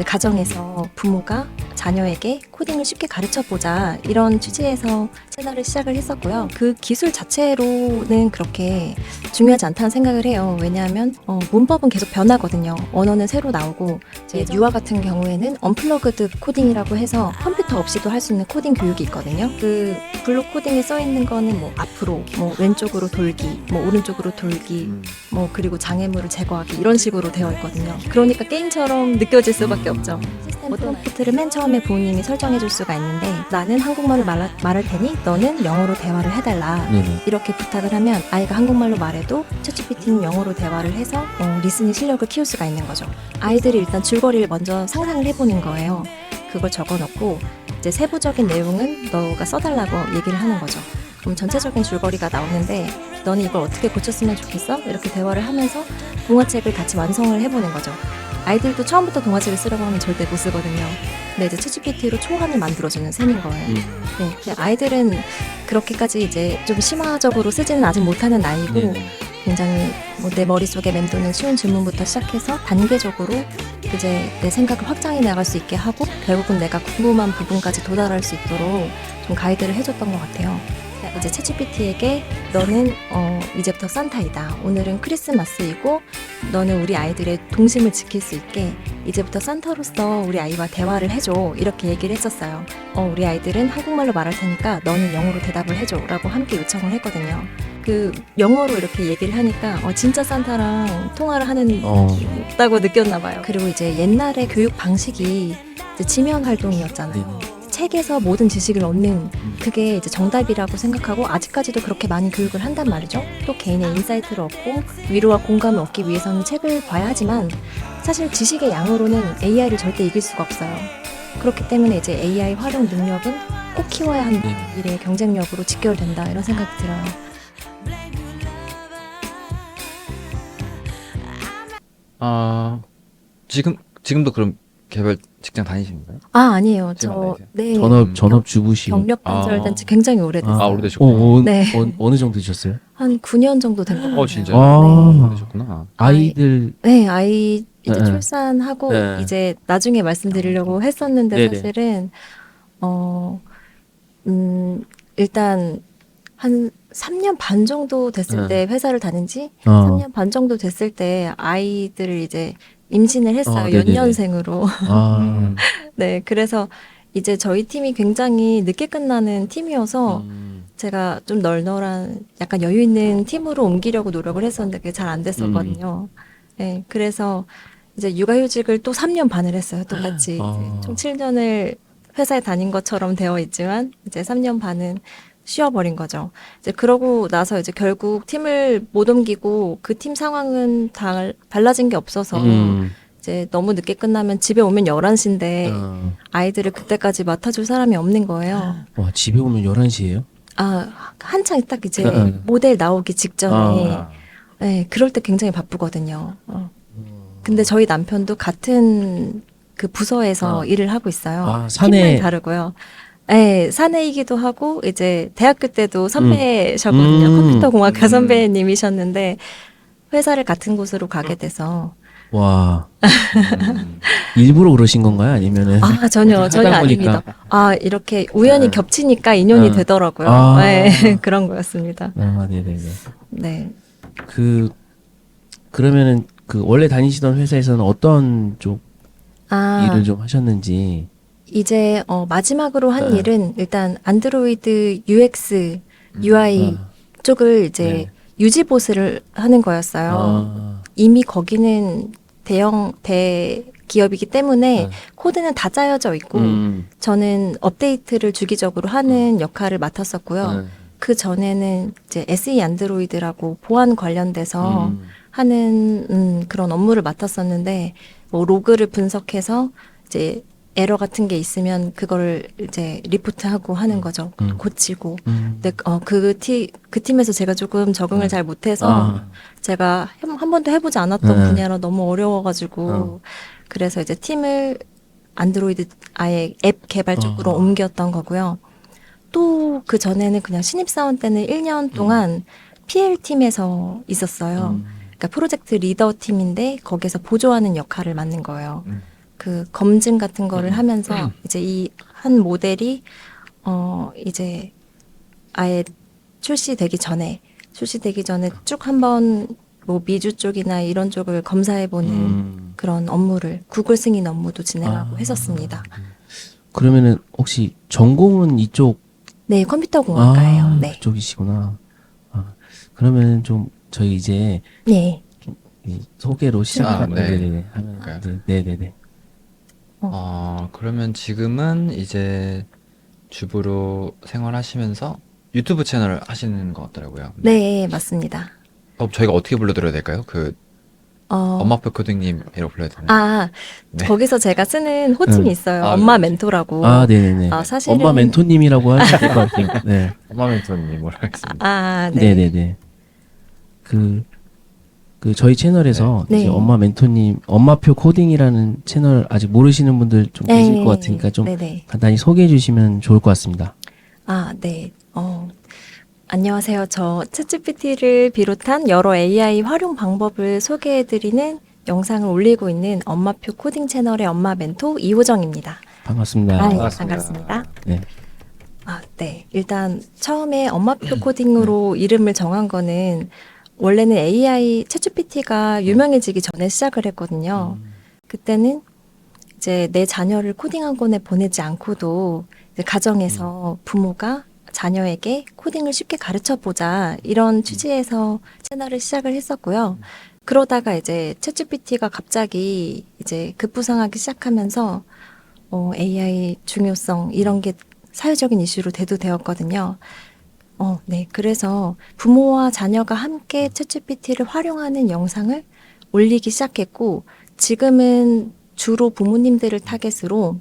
가정에서 부모가 자녀에게 코딩을 쉽게 가르쳐보자 이런 취지에서 채널을 시작을 했었고요. 그 기술 자체로는 그렇게 중요하지 않다는 생각을 해요. 왜냐하면 문법은 계속 변하거든요. 언어는 새로 나오고 이제 유아 같은 경우에는 언플러그드 코딩이라고 해서 컴퓨터 없이도 할 수 있는 코딩 교육이 있거든요. 그 블록 코딩에 써 있는 거는 뭐 앞으로, 뭐 왼쪽으로 돌기, 뭐 오른쪽으로 돌기, 뭐 그리고 장애물을 제거하기 이런 식으로 되어 있거든요. 그러니까 게임처럼 느껴질 수밖에 없죠. 어떤 포트를 맨 처음에 부모님이 설정해 줄 수가 있는데 나는 한국말로 말할 테니 너는 영어로 대화를 해달라. 이렇게 부탁을 하면 아이가 한국말로 말해도 챗GPT는 영어로 대화를 해서 리스닝 실력을 키울 수가 있는 거죠. 아이들이 일단 줄거리를 먼저 상상을 해보는 거예요. 그걸 적어놓고 이제 세부적인 내용은 너가 써달라고 얘기를 하는 거죠. 그럼 전체적인 줄거리가 나오는데 너는 이걸 어떻게 고쳤으면 좋겠어? 이렇게 대화를 하면서 동화책을 같이 완성을 해보는 거죠. 아이들도 처음부터 동화책을 쓰라고 하면 절대 못 쓰거든요. 근데 이제 챗GPT로 초안을 만들어주는 셈인 거예요. 네, 아이들은 그렇게까지 이제 좀 심화적으로 쓰지는 아직 못하는 나이고 굉장히 뭐 내 머릿속에 맴도는 쉬운 질문부터 시작해서 단계적으로 이제 내 생각을 확장해 나갈 수 있게 하고 결국은 내가 궁금한 부분까지 도달할 수 있도록 좀 가이드를 해줬던 것 같아요. 이제 챗GPT에게 너는 이제부터 산타이다. 오늘은 크리스마스이고 너는 우리 아이들의 동심을 지킬 수 있게 이제부터 산타로서 우리 아이와 대화를 해줘. 이렇게 얘기를 했었어요. 우리 아이들은 한국말로 말할 테니까 너는 영어로 대답을 해줘. 라고 함께 요청을 했거든요. 그 영어로 이렇게 얘기를 하니까 진짜 산타랑 통화를 다고 느꼈나 봐요. 그리고 이제 옛날의 교육 방식이 이제 지면 활동이었잖아요. 책에서 모든 지식을 얻는 그게 이제 정답이라고 생각하고 아직까지도 그렇게 많이 교육을 한단 말이죠. 또 개인의 인사이트를 얻고 위로와 공감을 얻기 위해서는 책을 봐야 하지만 사실 지식의 양으로는 AI를 절대 이길 수가 없어요. 그렇기 때문에 이제 AI 활용 능력은 꼭 키워야 하는 일의 경쟁력으로 직결된다 이런 생각이 들어요. 지금도 그럼 개발 직장 다니시는가요? 아니에요. 네. 전업주부시. 경력단절된 지 굉장히 오래됐어요. 오래되셨구나. 네. 어느 정도 되셨어요? 한 9년 정도 된 것 같아요. 진짜요? 네. 오래되셨구나. 아이들. 네, 아이 이제 네. 출산하고 네. 이제 나중에 말씀드리려고 했었는데 네네. 사실은 일단 한 3년 반 정도 됐을 때 회사를 다닌 지 3년 반 정도 됐을 때 아이들을 이제 임신을 했어요. 네네네. 연년생으로. 아, 네, 그래서 이제 저희 팀이 굉장히 늦게 끝나는 팀이어서 제가 좀 널널한 약간 여유 있는 팀으로 옮기려고 노력을 했었는데 그게 잘 안 됐었거든요. 네, 그래서 이제 육아휴직을 또 3년 반을 했어요. 똑같이. 이제 총 7년을 회사에 다닌 것처럼 되어 있지만 이제 3년 반은 쉬어버린 거죠. 이제 그러고 나서 이제 결국 팀을 못 옮기고 그 팀 상황은 달라진 게 없어서 이제 너무 늦게 끝나면 집에 오면 11시인데 아이들을 그때까지 맡아줄 사람이 없는 거예요. 와, 집에 오면 11시예요? 한창 딱 이제 모델 나오기 직전에 네, 그럴 때 굉장히 바쁘거든요. 근데 저희 남편도 같은 그 부서에서 일을 하고 있어요. 팀은 다르고요. 네, 사내이기도 하고 이제 대학교 때도 선배셨거든요. 컴퓨터공학과 선배님이셨는데 회사를 같은 곳으로 가게 돼서 와. 일부러 그러신 건가요? 아니면은? 전혀 하다 아닙니다. 보니까. 이렇게 우연히 겹치니까 인연이 되더라고요. 네, 그런 거였습니다. 네네네. 네. 그러면은 원래 다니시던 회사에서는 어떤 쪽 일을 좀 하셨는지. 이제 마지막으로 한 일은 일단 안드로이드 UX, UI 쪽을 이제 유지보수를 하는 거였어요. 이미 거기는 대기업이기 때문에 코드는 다 짜여져 있고 저는 업데이트를 주기적으로 하는 역할을 맡았었고요. 그 전에는 이제 SE 안드로이드라고 보안 관련돼서 하는 그런 업무를 맡았었는데 뭐 로그를 분석해서 이제 에러 같은 게 있으면 그거를 이제 리포트하고 하는 거죠. 고치고. 근데 그 팀에서 제가 조금 적응을 잘 못해서 제가 한 번도 해보지 않았던 분야라 너무 어려워가지고 그래서 이제 팀을 안드로이드 아예 앱 개발 쪽으로 옮겼던 거고요. 또 그 전에는 그냥 신입사원 때는 1년 동안 PL팀에서 있었어요. 그러니까 프로젝트 리더 팀인데 거기서 보조하는 역할을 맡는 거예요. 그 검증 같은 거를 하면서 이제 이 한 모델이 이제 아예 출시되기 전에 쭉 한번 뭐 미주 쪽이나 이런 쪽을 검사해보는 그런 업무를 구글 승인 업무도 진행하고 했었습니다. 그러면은 혹시 전공은 이쪽 네, 컴퓨터 공학과예요. 네. 그쪽이시구나. 그러면 좀 저희 이제 네. 이 소개로 시작하면 네. 네네네. 하면 네네네. 그러면 지금은 이제 주부로 생활하시면서 유튜브 채널을 하시는 것 같더라고요. 네, 맞습니다. 저희가 어떻게 불러드려야 될까요? 엄마표 코딩님이라고 불러야 되나요? 네. 거기서 제가 쓰는 호칭이 있어요. 아, 엄마 네. 멘토라고. 네네네. 사실은 엄마 멘토님이라고 하셔야 될 것 같아요. 네. 엄마 멘토님으로 하겠습니다. 네. 네네네. 그 저희 채널에서 네. 이제 엄마 멘토님, 엄마표 코딩이라는 채널 아직 모르시는 분들 좀 계실 것 같으니까 좀 네네. 간단히 소개해 주시면 좋을 것 같습니다. 네. 안녕하세요. 저 챗GPT를 비롯한 여러 AI 활용 방법을 소개해드리는 영상을 올리고 있는 엄마표 코딩 채널의 엄마 멘토 이호정입니다. 반갑습니다. 네, 반갑습니다. 네. 네. 일단 처음에 엄마표 코딩으로 이름을 정한 거는 원래는 AI 챗GPT가 유명해지기 전에 시작을 했거든요. 그때는 이제 내 자녀를 코딩 학원에 보내지 않고도 이제 가정에서 부모가 자녀에게 코딩을 쉽게 가르쳐 보자 이런 취지에서 채널을 시작을 했었고요. 그러다가 이제 챗GPT가 갑자기 이제 급부상하기 시작하면서 AI 중요성 이런 게 사회적인 이슈로 대두되었거든요. 네. 그래서 부모와 자녀가 함께 챗GPT를 활용하는 영상을 올리기 시작했고, 지금은 주로 부모님들을 타겟으로,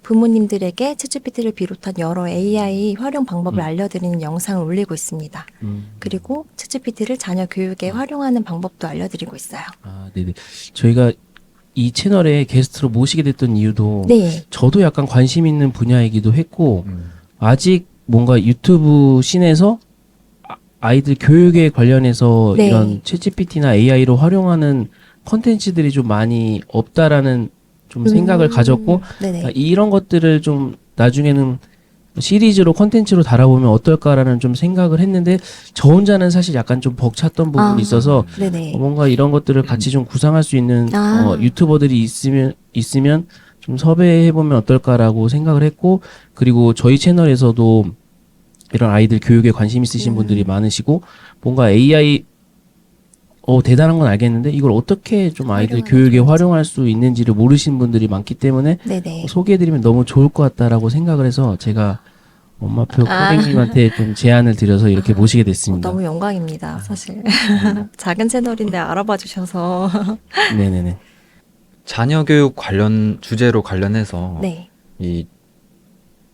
부모님들에게 챗GPT를 비롯한 여러 AI 활용 방법을 알려드리는 영상을 올리고 있습니다. 그리고 챗GPT를 자녀 교육에 활용하는 방법도 알려드리고 있어요. 네네. 저희가 이 채널에 게스트로 모시게 됐던 이유도 네. 저도 약간 관심 있는 분야이기도 했고 아직 뭔가 유튜브 씬에서 아이들 교육에 관련해서 네. 이런 챗GPT나 AI로 활용하는 컨텐츠들이 좀 많이 없다라는 좀 생각을 가졌고 네네. 이런 것들을 좀 나중에는 시리즈로 컨텐츠로 달아보면 어떨까라는 좀 생각을 했는데 저 혼자는 사실 약간 좀 벅찼던 부분이 있어서 네네. 뭔가 이런 것들을 같이 좀 구상할 수 있는 유튜버들이 있으면 좀 섭외해보면 어떨까라고 생각을 했고 그리고 저희 채널에서도 이런 아이들 교육에 관심 있으신 분들이 많으시고 뭔가 AI 대단한 건 알겠는데 이걸 어떻게 좀 아이들 교육에 활용할 수 있는지를 모르시는 분들이 많기 때문에 네네. 소개해드리면 너무 좋을 것 같다라고 생각을 해서 제가 엄마표 코딩님한테 좀 제안을 드려서 이렇게 모시게 됐습니다. 너무 영광입니다, 사실. 작은 채널인데 알아봐 주셔서. 네네네. 자녀 교육 관련 주제로 관련해서 네.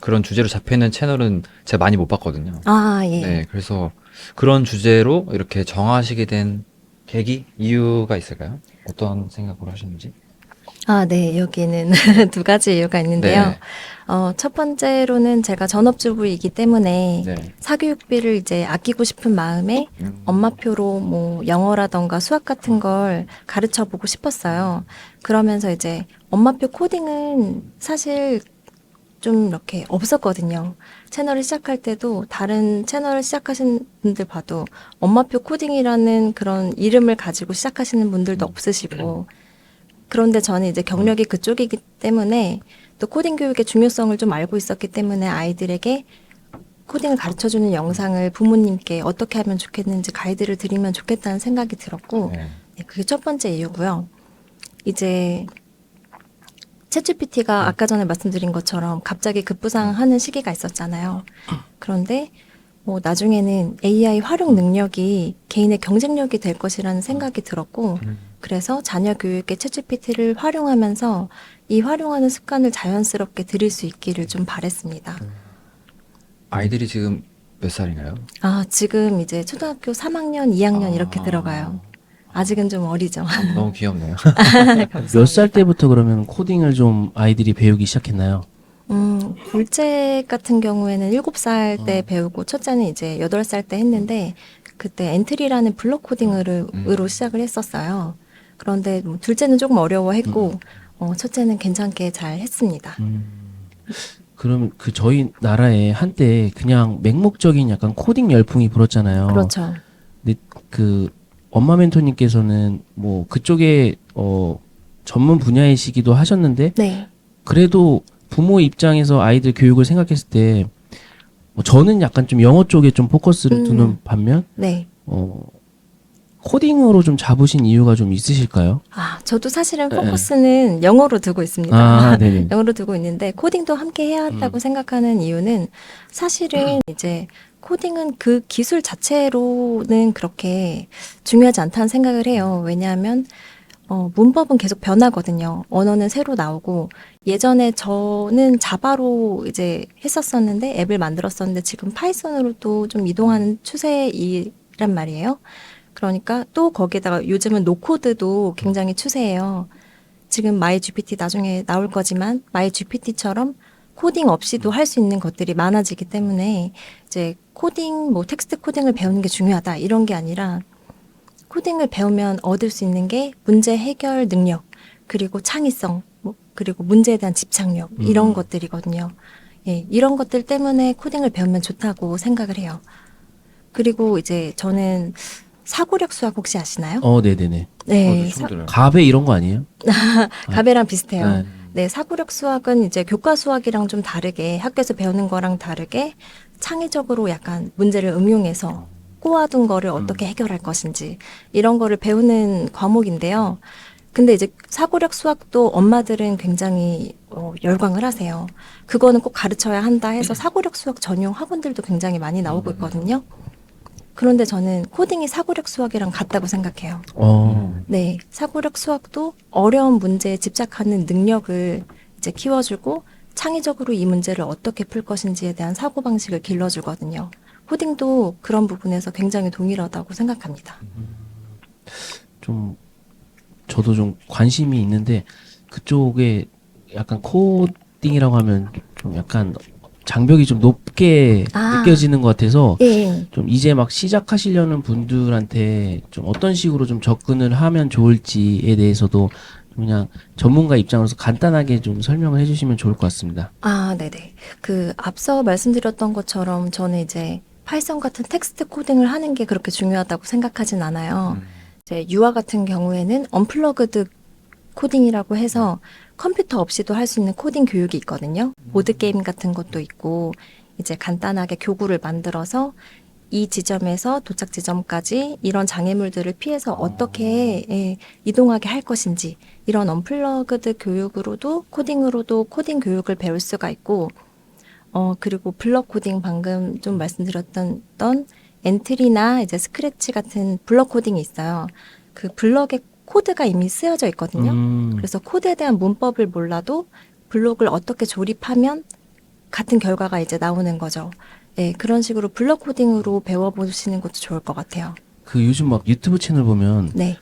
그런 주제로 잡혀 있는 채널은 제가 많이 못 봤거든요. 예. 네, 그래서 그런 주제로 이렇게 정하시게 된 계기, 이유가 있을까요? 어떤 생각으로 하셨는지? 네. 여기는 두 가지 이유가 있는데요. 네. 첫 번째로는 제가 전업주부이기 때문에 네. 사교육비를 이제 아끼고 싶은 마음에 엄마표로 뭐 영어라던가 수학 같은 걸 가르쳐 보고 싶었어요. 그러면서 이제 엄마표 코딩은 사실 좀 이렇게 없었거든요. 채널을 시작할 때도 다른 채널을 시작하신 분들 봐도 엄마표 코딩이라는 그런 이름을 가지고 시작하시는 분들도 없으시고 그런데 저는 이제 경력이 그쪽이기 때문에 또 코딩 교육의 중요성을 좀 알고 있었기 때문에 아이들에게 코딩을 가르쳐주는 영상을 부모님께 어떻게 하면 좋겠는지 가이드를 드리면 좋겠다는 생각이 들었고 네. 네, 그게 첫 번째 이유고요. 이제 챗GPT가 아까 전에 말씀드린 것처럼 갑자기 급부상하는 시기가 있었잖아요. 그런데 뭐 나중에는 AI 활용 능력이 개인의 경쟁력이 될 것이라는 생각이 들었고 그래서 자녀 교육에 챗GPT를 활용하면서 이 활용하는 습관을 자연스럽게 들일 수 있기를 좀 바랬습니다. 아이들이 지금 몇 살인가요? 지금 이제 초등학교 3학년, 2학년 이렇게 들어가요. 아직은 좀 어리죠. 너무 귀엽네요. 몇 살 때부터 그러면 코딩을 좀 아이들이 배우기 시작했나요? 둘째 같은 경우에는 7살 때 배우고 첫째는 이제 8살 때 했는데 그때 엔트리라는 블록 코딩으로 시작을 했었어요. 그런데 뭐 둘째는 조금 어려워했고 첫째는 괜찮게 잘 했습니다. 그럼 그 저희 나라에 한때 그냥 맹목적인 약간 코딩 열풍이 불었잖아요. 그렇죠. 근데 그 엄마 멘토님께서는 뭐 그쪽에 전문 분야이시기도 하셨는데 네. 그래도 부모 입장에서 아이들 교육을 생각했을 때 저는 약간 좀 영어 쪽에 좀 포커스를 두는 반면 네. 코딩으로 좀 잡으신 이유가 좀 있으실까요? 저도 사실은 포커스는 영어로 두고 있습니다. 아, 네네. 영어로 두고 있는데 코딩도 함께 해야 한다고 생각하는 이유는 사실은 이제 코딩은 그 기술 자체로는 그렇게 중요하지 않다는 생각을 해요. 왜냐하면 문법은 계속 변하거든요. 언어는 새로 나오고 예전에 저는 자바로 이제 했었었는데 앱을 만들었었는데 지금 파이썬으로 또 좀 이동하는 추세이란 말이에요. 그러니까 또 거기에다가 요즘은 노코드도 굉장히 추세예요. 지금 마이 GPT 나중에 나올 거지만 마이 GPT처럼 코딩 없이도 할 수 있는 것들이 많아지기 때문에 이제 코딩, 뭐 텍스트 코딩을 배우는 게 중요하다 이런 게 아니라 코딩을 배우면 얻을 수 있는 게 문제 해결 능력, 그리고 창의성, 그리고 문제에 대한 집착력 이런 것들이거든요. 예, 이런 것들 때문에 코딩을 배우면 좋다고 생각을 해요. 그리고 이제 저는 사고력 수학 혹시 아시나요? 네네네. 네, 처음 들어요. 가베 이런 거 아니에요? 가베랑 비슷해요. 네. 네, 사고력 수학은 이제 교과 수학이랑 좀 다르게 학교에서 배우는 거랑 다르게 창의적으로 약간 문제를 응용해서 꼬아둔 거를 어떻게 해결할 것인지 이런 거를 배우는 과목인데요. 근데 이제 사고력 수학도 엄마들은 굉장히 열광을 하세요. 그거는 꼭 가르쳐야 한다 해서 사고력 수학 전용 학원들도 굉장히 많이 나오고 있거든요. 그런데 저는 코딩이 사고력 수학이랑 같다고 생각해요. 네, 사고력 수학도 어려운 문제에 집착하는 능력을 이제 키워주고 창의적으로 이 문제를 어떻게 풀 것인지에 대한 사고방식을 길러주거든요. 코딩도 그런 부분에서 굉장히 동일하다고 생각합니다. 좀 저도 좀 관심이 있는데 그쪽에 약간 코딩이라고 하면 좀 약간 장벽이 좀 높게 느껴지는 것 같아서 예. 좀 이제 막 시작하시려는 분들한테 좀 어떤 식으로 좀 접근을 하면 좋을지에 대해서도 좀 그냥 전문가 입장으로서 간단하게 좀 설명을 해주시면 좋을 것 같습니다. 네네. 그 앞서 말씀드렸던 것처럼 저는 이제 파이썬 같은 텍스트 코딩을 하는 게 그렇게 중요하다고 생각하진 않아요. 이제 유아 같은 경우에는 언플러그드 코딩이라고 해서 컴퓨터 없이도 할 수 있는 코딩 교육이 있거든요. 보드게임 같은 것도 있고 이제 간단하게 교구를 만들어서 이 지점에서 도착 지점까지 이런 장애물들을 피해서 어떻게 이동하게 할 것인지 이런 언플러그드 교육으로도 코딩으로도 코딩 교육을 배울 수가 있고 그리고 블럭 코딩 방금 좀 말씀드렸던 엔트리나 이제 스크래치 같은 블럭 코딩이 있어요. 그 블럭에 코드가 이미 쓰여져 있거든요. 그래서 코드에 대한 문법을 몰라도 블록을 어떻게 조립하면 같은 결과가 이제 나오는 거죠. 네, 그런 식으로 블럭 코딩으로 배워보시는 것도 좋을 것 같아요. 그 요즘 막 유튜브 채널 보면 네.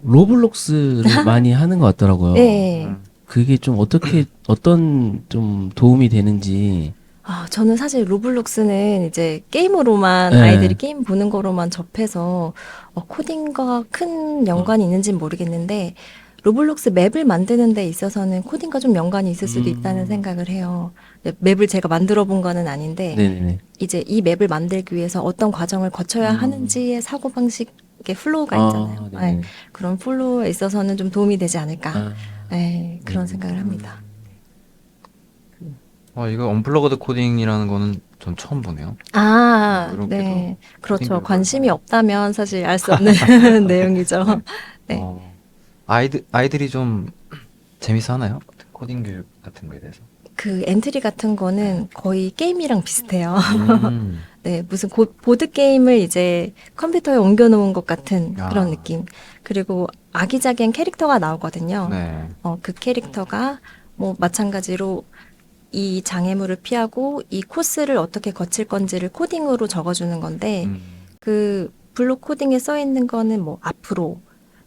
로블록스를 많이 하는 것 같더라고요. 네. 그게 좀 어떤 좀 도움이 되는지. 저는 사실 로블록스는 이제 게임으로만 네. 아이들이 게임 보는 거로만 접해서 코딩과 큰 연관이 있는지는 모르겠는데 로블록스 맵을 만드는 데 있어서는 코딩과 좀 연관이 있을 수도 있다는 생각을 해요. 맵을 제가 만들어 본 거는 아닌데 네네네. 이제 이 맵을 만들기 위해서 어떤 과정을 거쳐야 하는지의 사고방식의 플로우가 있잖아요. 네네. 네, 그런 플로우에 있어서는 좀 도움이 되지 않을까. 네, 그런 생각을 합니다. 이거 언플러그드 코딩이라는 거는 전 처음 보네요. 이렇게도 네. 코딩 그렇죠. 교육을 관심이 없다면 사실 알 수 없는 내용이죠. 네. 아이들이 좀 재밌어 하나요? 코딩 교육 같은 거에 대해서. 그 엔트리 같은 거는 거의 게임이랑 비슷해요. 음. 네, 무슨 보드게임을 이제 컴퓨터에 옮겨놓은 것 같은 그런 아. 느낌. 그리고 아기자기한 캐릭터가 나오거든요. 네. 그 캐릭터가 뭐 마찬가지로 이 장애물을 피하고 이 코스를 어떻게 거칠 건지를 코딩으로 적어주는 건데 그 블록 코딩에 써 있는 거는 뭐 앞으로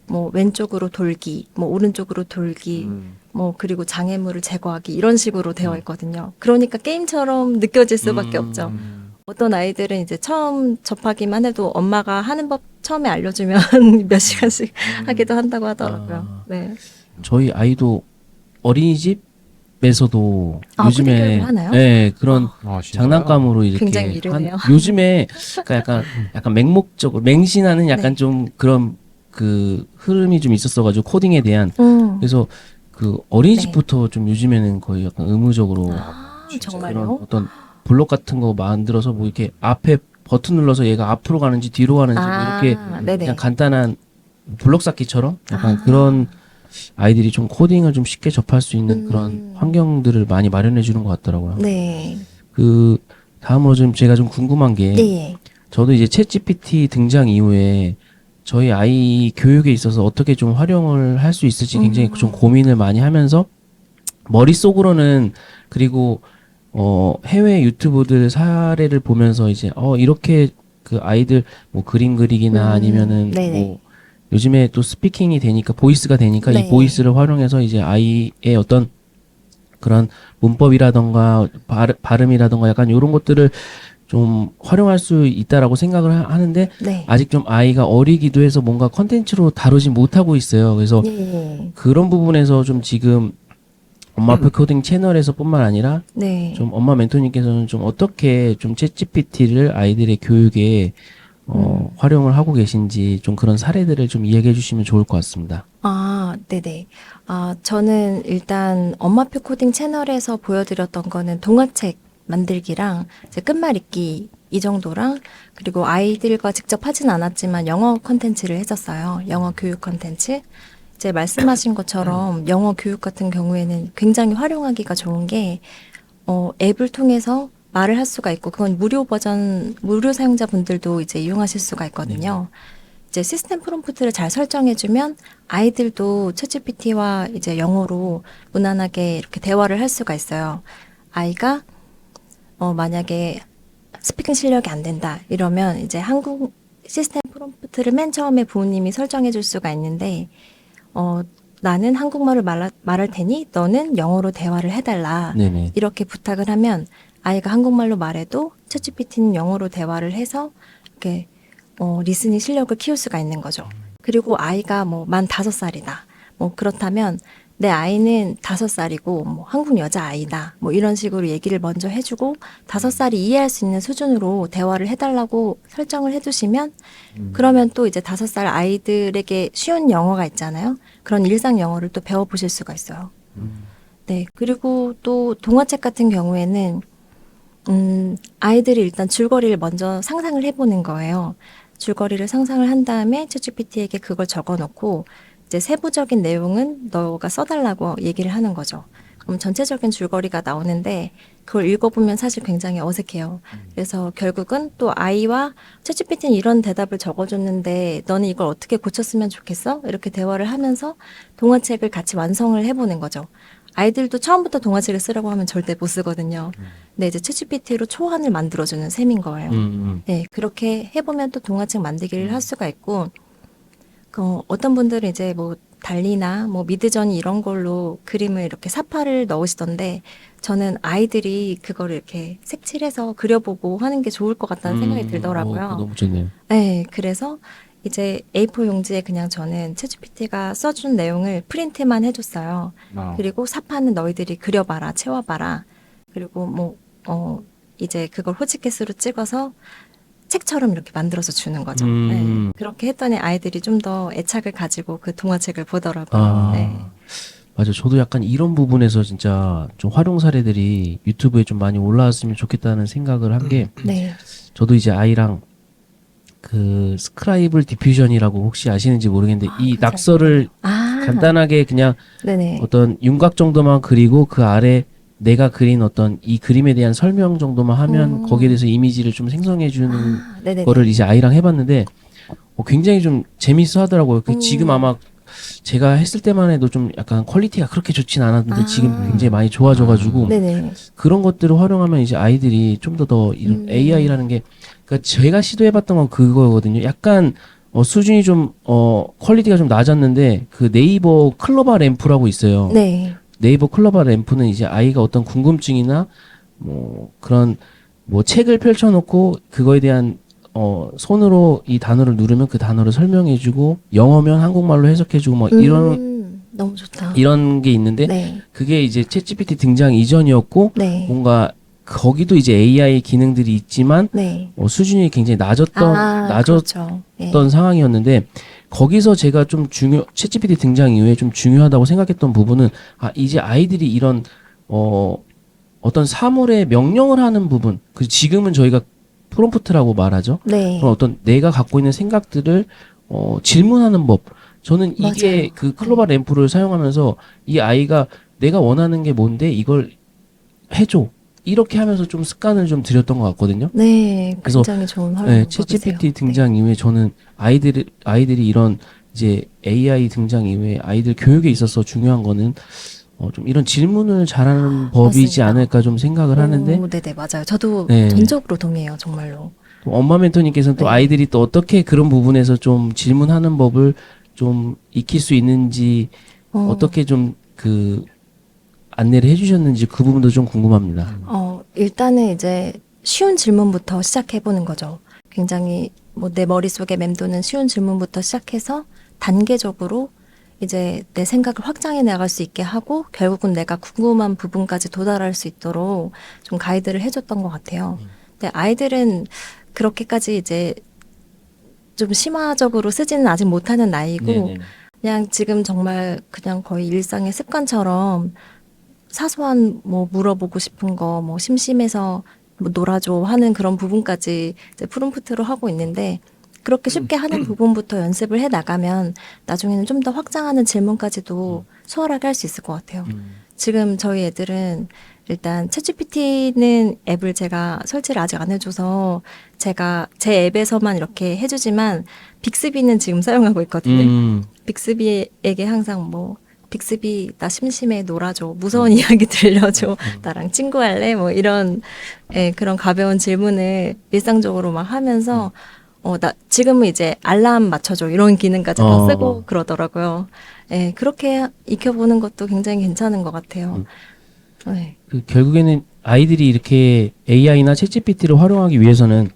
뭐 왼쪽으로 돌기, 뭐 오른쪽으로 돌기, 뭐 그리고 장애물을 제거하기 이런 식으로 되어 있거든요. 그러니까 게임처럼 느껴질 수밖에 없죠. 어떤 아이들은 이제 처음 접하기만 해도 엄마가 하는 법 처음에 알려주면 몇 시간씩 하기도 한다고 하더라고요. 네. 저희 아이도 어린이집에서도 아, 요즘에 코딩을 하나요? 네, 그런 아, 진짜요? 장난감으로 이렇게 굉장히 이르네요. 요즘에 그러니까 약간 맹목적으로 맹신하는 약간 네. 좀 그런 그 흐름이 좀 있었어가지고 코딩에 대한 그래서 그 네. 어린이집부터 좀 요즘에는 거의 약간 의무적으로 아, 진짜요? 그런 정말요? 어떤 블록 같은 거 만들어서 뭐 이렇게 앞에 버튼 눌러서 얘가 앞으로 가는지 뒤로 가는지 뭐 이렇게 아, 그냥 네네. 간단한 블록 쌓기처럼 약간 아. 그런 아이들이 좀 코딩을 좀 쉽게 접할 수 있는 그런 음. 환경들을 많이 마련해 주는 것 같더라고요. 네. 그 다음으로 좀 제가 좀 궁금한 게 네. 저도 이제 챗 GPT 등장 이후에 저희 아이 교육에 있어서 어떻게 좀 활용을 할 수 있을지 굉장히 좀 고민을 많이 하면서 머릿속으로는 그리고 해외 유튜브들 사례를 보면서 이제 이렇게 그 아이들 뭐 그림 그리기나 아니면은 네네. 뭐 요즘에 또 스피킹이 되니까 보이스가 되니까 이 네. 보이스를 활용해서 이제 아이의 어떤 그런 문법이라던가 발음이라던가 약간 이런 것들을 좀 활용할 수 있다라고 생각을 하는데 네. 아직 좀 아이가 어리기도 해서 뭔가 컨텐츠로 다루지 못하고 있어요. 그래서 예. 그런 부분에서 좀 지금 엄마 아빠 코딩 채널에서뿐만 아니라 네. 좀 엄마 멘토님께서는 좀 어떻게 좀 챗GPT를 아이들의 교육에 활용을 하고 계신지 좀 그런 사례들을 좀 이야기해 주시면 좋을 것 같습니다. 아, 네네. 아, 저는 일단 엄마표 코딩 채널에서 보여드렸던 거는 동화책 만들기랑 이제 끝말잇기 이 정도랑 그리고 아이들과 직접 하진 않았지만 영어 컨텐츠를 했었어요. 영어 교육 컨텐츠. 이제 말씀하신 것처럼 영어 교육 같은 경우에는 굉장히 활용하기가 좋은 게 앱을 통해서 말을 할 수가 있고 그건 무료 버전, 무료 사용자분들도 이제 이용하실 수가 있거든요. 이제 시스템 프롬프트를 잘 설정해주면 아이들도 챗GPT와 이제 영어로 무난하게 이렇게 대화를 할 수가 있어요. 아이가 만약에 스피킹 실력이 안 된다 이러면 이제 한국 시스템 프롬프트를 맨 처음에 부모님이 설정해 줄 수가 있는데 나는 한국말을 말할 테니 너는 영어로 대화를 해달라. 네네. 이렇게 부탁을 하면 아이가 한국말로 말해도 챗GPT는 영어로 대화를 해서 이렇게 리스닝 실력을 키울 수가 있는 거죠. 그리고 아이가 뭐 만 5살이다. 뭐 그렇다면 내 아이는 5살이고 뭐 한국 여자 아이다. 뭐 이런 식으로 얘기를 먼저 해주고 5살이 이해할 수 있는 수준으로 대화를 해달라고 설정을 해두시면 그러면 또 이제 5살 아이들에게 쉬운 영어가 있잖아요. 그런 일상 영어를 또 배워보실 수가 있어요. 네. 그리고 또 동화책 같은 경우에는 아이들이 일단 줄거리를 먼저 상상을 해보는 거예요. 줄거리를 상상을 한 다음에 챗GPT에게 그걸 적어놓고 이제 세부적인 내용은 너가 써달라고 얘기를 하는 거죠. 그럼 전체적인 줄거리가 나오는데 그걸 읽어보면 사실 굉장히 어색해요. 그래서 결국은 또 아이와 챗GPT는 이런 대답을 적어줬는데 너는 이걸 어떻게 고쳤으면 좋겠어? 이렇게 대화를 하면서 동화책을 같이 완성을 해보는 거죠. 아이들도 처음부터 동화책을 쓰라고 하면 절대 못 쓰거든요. 근데 이제 챗GPT로 초안을 만들어주는 셈인 거예요. 네, 그렇게 해보면 또 동화책 만들기를 할 수가 있고, 어떤 분들은 이제 뭐 달리나 뭐 미드저니 이런 걸로 그림을 이렇게 사파를 넣으시던데, 저는 아이들이 그거를 이렇게 색칠해서 그려보고 하는 게 좋을 것 같다는 생각이 그거 들더라고요. 너무 좋네요. 네, 그래서 이제 A4 용지에 그냥 저는 챗GPT가 써준 내용을 프린트만 해줬어요. 아. 그리고 사파는 너희들이 그려봐라, 채워봐라. 그리고 뭐, 이제 그걸 호치키스로 찍어서 책처럼 이렇게 만들어서 주는 거죠. 네, 그렇게 했더니 아이들이 좀 더 애착을 가지고 그 동화책을 보더라고요. 네. 맞아. 저도 약간 이런 부분에서 진짜 좀 활용 사례들이 유튜브에 좀 많이 올라왔으면 좋겠다는 생각을 한 게 네. 저도 이제 아이랑 그 스크라이블 디퓨전이라고 혹시 아시는지 모르겠는데 이 그건 잘 낙서를 모르겠네요. 간단하게 그냥 네네. 어떤 윤곽 정도만 그리고 그 아래 내가 그린 어떤 이 그림에 대한 설명 정도만 하면 거기에 대해서 이미지를 좀 생성해 주는 네네네. 거를 이제 아이랑 해봤는데 굉장히 좀 재밌어 하더라고요. 지금 아마 제가 했을 때만 해도 좀 약간 퀄리티가 그렇게 좋진 않았는데 지금 굉장히 많이 좋아져가지고 네네. 그런 것들을 활용하면 이제 아이들이 좀 더 이런 AI라는 게 그러니까 제가 시도해봤던 건 그거거든요. 약간 수준이 좀 퀄리티가 좀 낮았는데 그 네이버 클로바 램프라고 있어요. 네. 네이버 클로바 램프는 이제 아이가 어떤 궁금증이나 뭐 그런 뭐 책을 펼쳐놓고 그거에 대한 손으로 이 단어를 누르면 그 단어를 설명해주고 영어면 한국말로 해석해주고 뭐 이런 너무 좋다. 이런 게 있는데 네. 그게 이제 챗GPT 등장 이전이었고 네. 뭔가 거기도 이제 AI 기능들이 있지만 네. 수준이 굉장히 낮았던 그렇죠. 네. 상황이었는데 거기서 제가 좀 챗GPT 등장 이후에 좀 중요하다고 생각했던 부분은 이제 아이들이 이런 어떤 사물에 명령을 하는 부분, 그 지금은 저희가 프롬프트라고 말하죠. 네. 그런 어떤 내가 갖고 있는 생각들을 질문하는 법. 저는 이게 맞아요. 그 클로바 램프를 사용하면서 이 아이가 내가 원하는 게 뭔데 이걸 해줘. 이렇게 하면서 좀 습관을 좀 들였던 것 같거든요. 네. 그래서 굉장히 좋은 활용 네, 방법이세요. 챗GPT 등장 이후에 저는 아이들이 이런 이제 AI 등장 이후에 아이들 교육에 있어서 중요한 거는 좀 이런 질문을 잘하는 법이지 맞습니다. 않을까 좀 생각을 하는데 네네, 맞아요. 저도 네. 전적으로 동의해요, 정말로. 또 엄마 멘토님께서는 또 네. 아이들이 또 어떻게 그런 부분에서 좀 질문하는 법을 좀 익힐 수 있는지 어떻게 좀 그 안내를 해주셨는지 그 부분도 좀 궁금합니다. 일단은 이제 쉬운 질문부터 시작해보는 거죠. 굉장히 뭐 내 머릿속에 맴도는 쉬운 질문부터 시작해서 단계적으로 이제 내 생각을 확장해 나갈 수 있게 하고 결국은 내가 궁금한 부분까지 도달할 수 있도록 좀 가이드를 해줬던 것 같아요. 근데 아이들은 그렇게까지 이제 좀 심화적으로 쓰지는 아직 못하는 나이고 네네. 그냥 지금 정말 그냥 거의 일상의 습관처럼 사소한 뭐 물어보고 싶은 거 뭐 심심해서 뭐 놀아줘 하는 그런 부분까지 이제 프롬프트로 하고 있는데 그렇게 쉽게 하는 부분부터 연습을 해 나가면 나중에는 좀 더 확장하는 질문까지도 수월하게 할 수 있을 것 같아요. 지금 저희 애들은 일단 챗GPT는 앱을 제가 설치를 아직 안 해줘서 제가 제 앱에서만 이렇게 해주지만 빅스비는 지금 사용하고 있거든요. 빅스비에게 항상 뭐 빅스비 나 심심해 놀아줘 무서운 이야기 들려줘 나랑 친구할래 뭐 이런 그런 가벼운 질문을 일상적으로 막 하면서 나 지금은 이제 알람 맞춰줘 이런 기능까지 다 쓰고 그러더라고요. 그렇게 익혀보는 것도 굉장히 괜찮은 것 같아요. 네. 그 결국에는 아이들이 이렇게 AI나 챗GPT를 활용하기 위해서는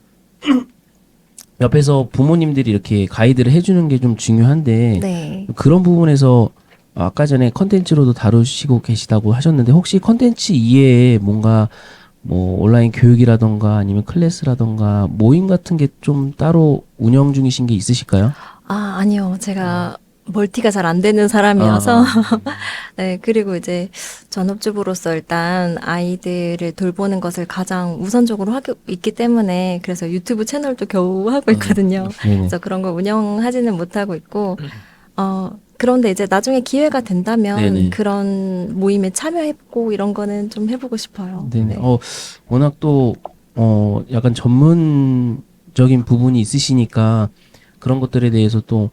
옆에서 부모님들이 이렇게 가이드를 해주는 게 좀 중요한데 네. 그런 부분에서 아까 전에 컨텐츠로도 다루시고 계시다고 하셨는데 혹시 컨텐츠 이외에 뭔가 뭐 온라인 교육이라던가 아니면 클래스라던가 모임 같은 게 좀 따로 운영 중이신 게 있으실까요? 아니요. 제가 멀티가 잘 안 되는 사람이어서 네, 그리고 이제 전업주부로서 일단 아이들을 돌보는 것을 가장 우선적으로 하고 있기 때문에 그래서 유튜브 채널도 겨우 하고 있거든요. 네네. 그래서 그런 걸 운영하지는 못하고 있고, 그런데 이제 나중에 기회가 된다면 네네. 그런 모임에 참여해보고 이런 거는 좀 해보고 싶어요. 네네. 네. 워낙 또 약간 전문적인 부분이 있으시니까 그런 것들에 대해서 또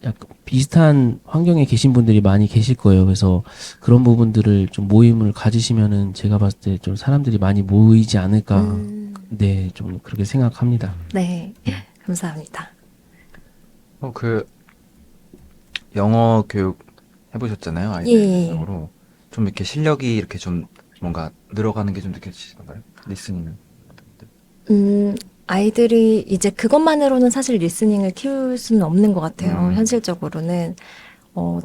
약간 비슷한 환경에 계신 분들이 많이 계실 거예요. 그래서 그런 부분들을 좀 모임을 가지시면은 제가 봤을 때 좀 사람들이 많이 모이지 않을까. 네, 좀 그렇게 생각합니다. 네. 감사합니다. 그 영어 교육 해보셨잖아요, 아이들으로. 좀 이렇게 실력이 이렇게 좀 뭔가 늘어가는 게 좀 느껴지시던가요? 리스닝은? 아이들이 이제 그것만으로는 사실 리스닝을 키울 수는 없는 것 같아요. 현실적으로는.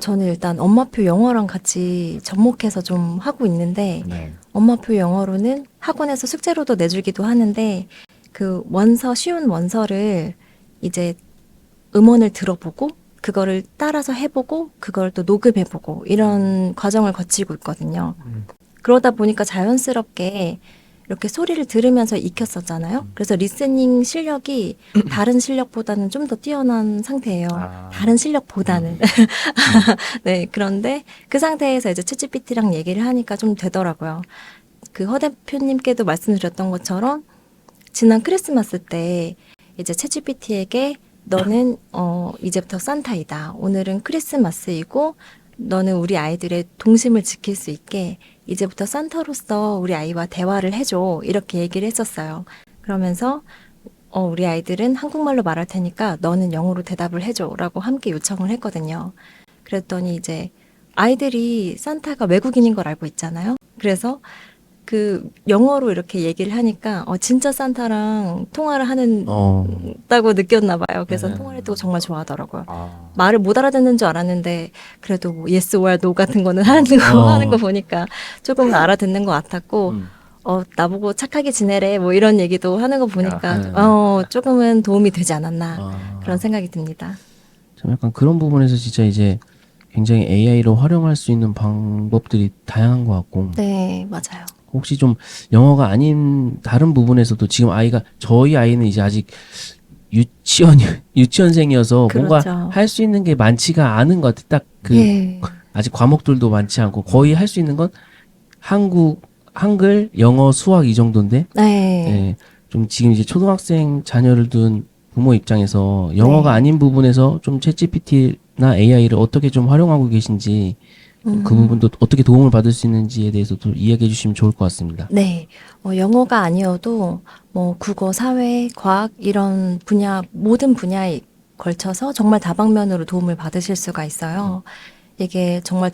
저는 일단 엄마표 영어랑 같이 접목해서 좀 하고 있는데, 네. 엄마표 영어로는 학원에서 숙제로도 내주기도 하는데, 그 쉬운 원서를 이제 음원을 들어보고, 그거를 따라서 해보고, 그걸 또 녹음해보고, 이런 과정을 거치고 있거든요. 그러다 보니까 자연스럽게 이렇게 소리를 들으면서 익혔었잖아요. 그래서 리스닝 실력이 다른 실력보다는 좀 더 뛰어난 상태예요. 다른 실력보다는. 네, 그런데 그 상태에서 이제 챗GPT랑 얘기를 하니까 좀 되더라고요. 그 허 대표님께도 말씀드렸던 것처럼 지난 크리스마스 때 이제 챗GPT에게 너는 이제부터 산타이다. 오늘은 크리스마스이고 너는 우리 아이들의 동심을 지킬 수 있게 이제부터 산타로서 우리 아이와 대화를 해줘. 이렇게 얘기를 했었어요. 그러면서 우리 아이들은 한국말로 말할 테니까 너는 영어로 대답을 해줘. 라고 함께 요청을 했거든요. 그랬더니 이제 아이들이 산타가 외국인인 걸 알고 있잖아요. 그래서 그 영어로 이렇게 얘기를 하니까 진짜 산타랑 통화를 어. 한다고 느꼈나 봐요. 그래서 네. 통화를 또 정말 좋아하더라고요. 아. 말을 못 알아듣는 줄 알았는데 그래도 뭐 yes or no 같은 거는 하는 거 어. 하는 거 보니까 조금 알아듣는 것 같았고 음. 나보고 착하게 지내래 뭐 이런 얘기도 하는 거 보니까 네. 조금은 도움이 되지 않았나 아. 그런 생각이 듭니다. 참 약간 그런 부분에서 진짜 이제 굉장히 AI로 활용할 수 있는 방법들이 다양한 것 같고 네, 맞아요. 혹시 좀 영어가 아닌 다른 부분에서도 지금 저희 아이는 이제 아직 유치원생이어서 뭔가 그렇죠. 할 수 있는 게 많지가 않은 것 같아. 딱 그 예. 아직 과목들도 많지 않고 거의 할 수 있는 건 한글, 영어, 수학 이 정도인데 네. 예, 좀 지금 이제 초등학생 자녀를 둔 부모 입장에서 영어가 네. 아닌 부분에서 좀 챗GPT나 AI를 어떻게 좀 활용하고 계신지 그 부분도 어떻게 도움을 받을 수 있는지에 대해서도 이야기해 주시면 좋을 것 같습니다. 네. 영어가 아니어도 뭐 국어, 사회, 과학 이런 분야 모든 분야에 걸쳐서 정말 다방면으로 도움을 받으실 수가 있어요. 이게 정말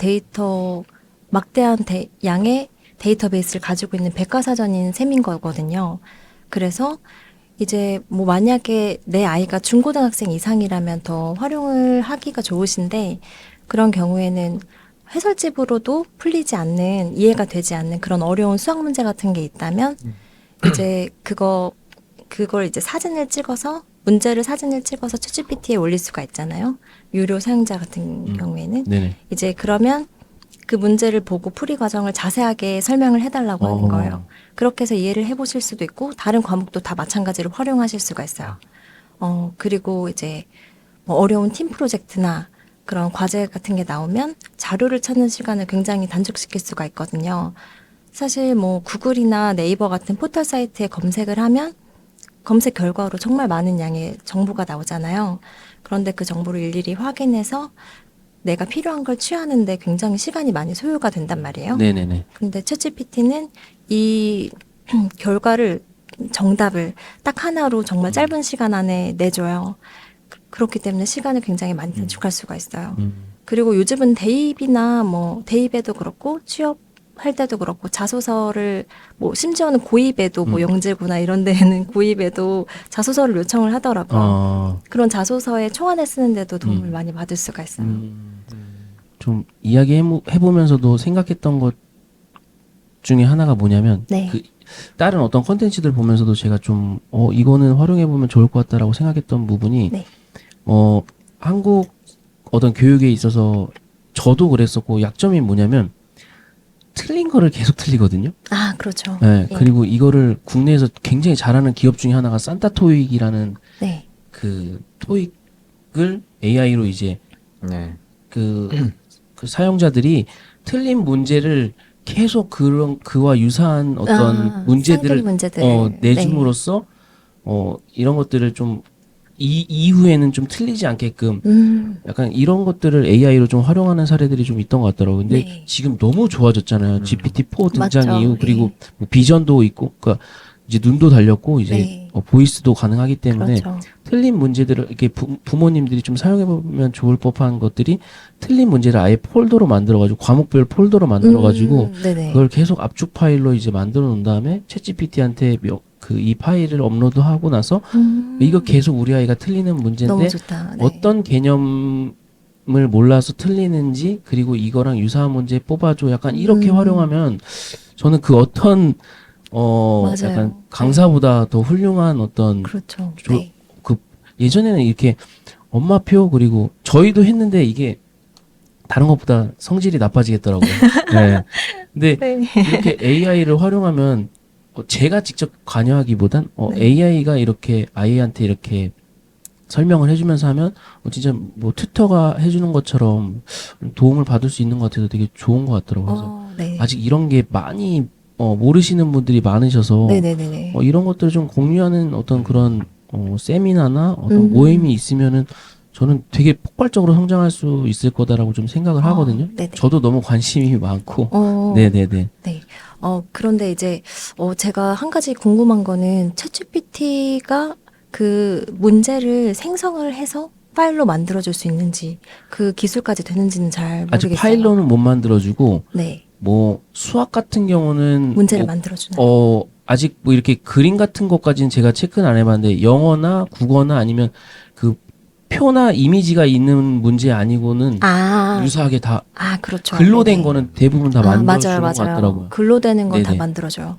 막대한 양의 데이터베이스를 가지고 있는 백과사전인 셈인 거거든요. 그래서 이제 뭐 만약에 내 아이가 중고등학생 이상이라면 더 활용을 하기가 좋으신데 그런 경우에는 해설집으로도 풀리지 않는 이해가 되지 않는 그런 어려운 수학 문제 같은 게 있다면 이제 그걸 이제 문제를 사진을 찍어서 챗GPT에 올릴 수가 있잖아요. 유료 사용자 같은 경우에는 네네. 이제 그러면 그 문제를 보고 풀이 과정을 자세하게 설명을 해달라고 하는 거예요. 그렇게 해서 이해를 해보실 수도 있고 다른 과목도 다 마찬가지로 활용하실 수가 있어요. 그리고 이제 뭐 어려운 팀 프로젝트나 그런 과제 같은 게 나오면 자료를 찾는 시간을 굉장히 단축시킬 수가 있거든요. 사실 뭐 구글이나 네이버 같은 포털 사이트에 검색을 하면 검색 결과로 정말 많은 양의 정보가 나오잖아요. 그런데 그 정보를 일일이 확인해서 내가 필요한 걸 취하는데 굉장히 시간이 많이 소요가 된단 말이에요. 네네네. 근데 챗GPT는 이 정답을 딱 하나로 정말 짧은 시간 안에 내줘요. 그렇기 때문에 시간을 굉장히 많이 단축할 수가 있어요. 그리고 요즘은 대입에도 그렇고 취업할 때도 그렇고 자소서를 뭐 심지어는 고입에도 뭐 영재고나 이런 데는 고입에도 자소서를 요청을 하더라고요. 그런 자소서에 초안에 쓰는데도 도움을 많이 받을 수가 있어요. 좀 이야기해보면서도 생각했던 것 중에 하나가 뭐냐면 네. 그 다른 어떤 컨텐츠들 보면서도 제가 좀 이거는 활용해보면 좋을 것 같다라고 생각했던 부분이 네. 한국 어떤 교육에 있어서 저도 그랬었고 약점이 뭐냐면 틀린 거를 계속 틀리거든요. 아, 그렇죠. 네, 예. 그리고 이거를 국내에서 굉장히 잘하는 기업 중에 하나가 산타토익이라는 네. 그 토익을 AI로 이제 네. 그 사용자들이 틀린 문제를 계속 그와 유사한 어떤 문제들을 쌍둥이 문제들. 내줌으로써 이런 것들을 좀 이후에는 좀 틀리지 않게끔 약간 이런 것들을 AI로 좀 활용하는 사례들이 좀 있던 것 같더라고요. 근데 네. 지금 너무 좋아졌잖아요. GPT-4 등장 맞죠. 이후 그리고 예. 뭐 비전도 있고, 그러니까 이제 눈도 달렸고 이제 네. 보이스도 가능하기 때문에 그렇죠. 틀린 문제들을 이렇게 부모님들이 좀 사용해 보면 좋을 법한 것들이 틀린 문제를 아예 폴더로 만들어가지고 과목별 폴더로 만들어가지고 네네. 그걸 계속 압축 파일로 이제 만들어 놓은 다음에 챗GPT한테 이 파일을 업로드하고 나서 이거 계속 우리 아이가 틀리는 문제인데 너무 좋다. 네. 어떤 개념을 몰라서 틀리는지 그리고 이거랑 유사한 문제 뽑아줘 약간 이렇게 활용하면 저는 그 어떤 맞아요. 약간 강사보다 더 훌륭한 어떤 그렇죠. 네. 예전에는 이렇게 엄마표 그리고 저희도 했는데 이게 다른 것보다 성질이 나빠지겠더라고요. 네. 근데 네. 이렇게 AI를 활용하면 제가 직접 관여하기보단 네. AI가 이렇게 아이한테 이렇게 설명을 해주면서 하면 진짜 뭐 튜터가 해주는 것처럼 도움을 받을 수 있는 것 같아서 되게 좋은 것 같더라고요. 그래서 네. 아직 이런 게 많이 모르시는 분들이 많으셔서 네네네네. 이런 것들을 좀 공유하는 어떤 그런 세미나나 어떤 모임이 있으면은 저는 되게 폭발적으로 성장할 수 있을 거다라고 좀 생각을 하거든요. 네네. 저도 너무 관심이 많고. 네네네. 네. 그런데 이제, 제가 한 가지 궁금한 거는 챗GPT가 그 문제를 생성을 해서 파일로 만들어줄 수 있는지 그 기술까지 되는지는 잘 모르겠어요. 아직 파일로는 못 만들어주고 네. 뭐 수학 같은 경우는 문제를 뭐, 만들어주는. 아직 뭐 이렇게 그림 같은 것까지는 제가 체크는 안 해봤는데 영어나 국어나 아니면 그 표나 이미지가 있는 문제 아니고는 아, 유사하게 다 그렇죠. 글로 된 네네. 거는 대부분 다 만들어주는 것 맞아요. 같더라고요. 글로 되는 건 다 네네. 만들어줘요.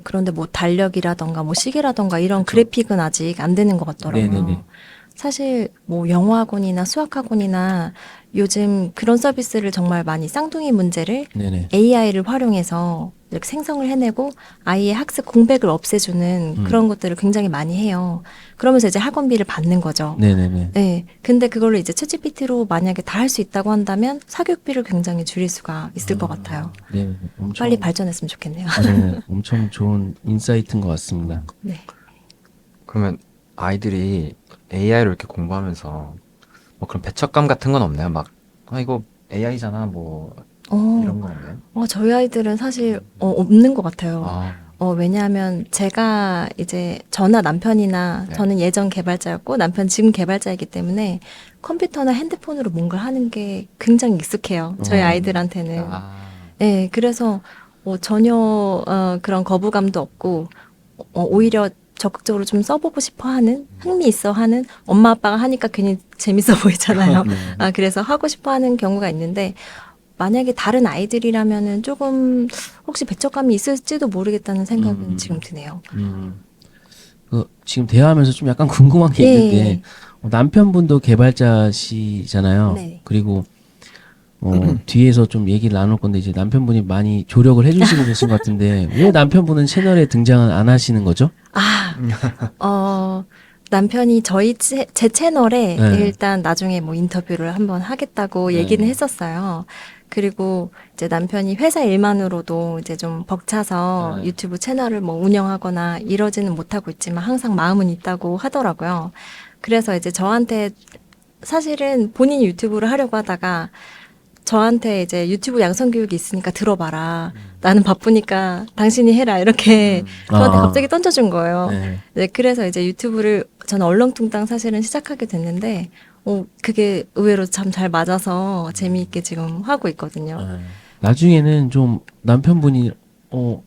그런데 뭐 달력이라던가 뭐 시계라던가 이런 그쵸. 그래픽은 아직 안 되는 것 같더라고요. 네네네. 사실 뭐 영어학원이나 수학학원이나 요즘 그런 서비스를 정말 많이 쌍둥이 문제를 네네. AI를 활용해서 이렇게 생성을 해내고 아이의 학습 공백을 없애주는 그런 것들을 굉장히 많이 해요. 그러면서 이제 학원비를 받는 거죠. 네네네. 네. 근데 그걸로 이제 챗GPT로 만약에 다 할 수 있다고 한다면 사교육비를 굉장히 줄일 수가 있을 것 같아요. 네. 엄청 빨리 발전했으면 좋겠네요. 네, 엄청 좋은 인사이트인 것 같습니다. 네. 그러면 아이들이 AI로 이렇게 공부하면서 뭐 그런 배척감 같은 건 없나요? 막 이거 AI잖아 뭐 이런 건 없나요? 저희 아이들은 사실 없는 것 같아요. 아, 왜냐하면 제가 이제 저나 남편이나 네. 저는 예전 개발자였고 남편 지금 개발자이기 때문에 컴퓨터나 핸드폰으로 뭔가를 하는 게 굉장히 익숙해요. 저희 아이들한테는. 네, 그래서 전혀 그런 거부감도 없고 오히려 적극적으로 좀 써보고 싶어 하는, 흥미 있어 하는 엄마 아빠가 하니까 괜히 재밌어 보이잖아요. 네. 그래서 하고 싶어 하는 경우가 있는데 만약에 다른 아이들이라면은 조금 혹시 배척감이 있을지도 모르겠다는 생각은 지금 드네요. 지금 대화하면서 좀 약간 궁금한 게 예. 있는데 남편분도 개발자시잖아요. 네. 그리고 뒤에서 좀 얘기를 나눌 건데 이제 남편분이 많이 조력을 해주시고 계신 것 같은데 왜 남편분은 채널에 등장을 안 하시는 거죠? 남편이 제 채널에 네. 일단 나중에 뭐 인터뷰를 한번 하겠다고 네. 얘기는 했었어요. 그리고 이제 남편이 회사 일만으로도 이제 좀 벅차서 네. 유튜브 채널을 뭐 운영하거나 이러지는 못하고 있지만 항상 마음은 있다고 하더라고요. 그래서 이제 저한테 사실은 본인이 유튜브를 하려고 하다가 저한테 이제 유튜브 양성 교육이 있으니까 들어봐라. 나는 바쁘니까 당신이 해라. 이렇게 저한테 아. 갑자기 던져준 거예요. 네. 네, 그래서 이제 유튜브를 저는 얼렁뚱땅 사실은 시작하게 됐는데, 그게 의외로 참 잘 맞아서 재미있게 지금 하고 있거든요. 네. 나중에는 좀 남편분이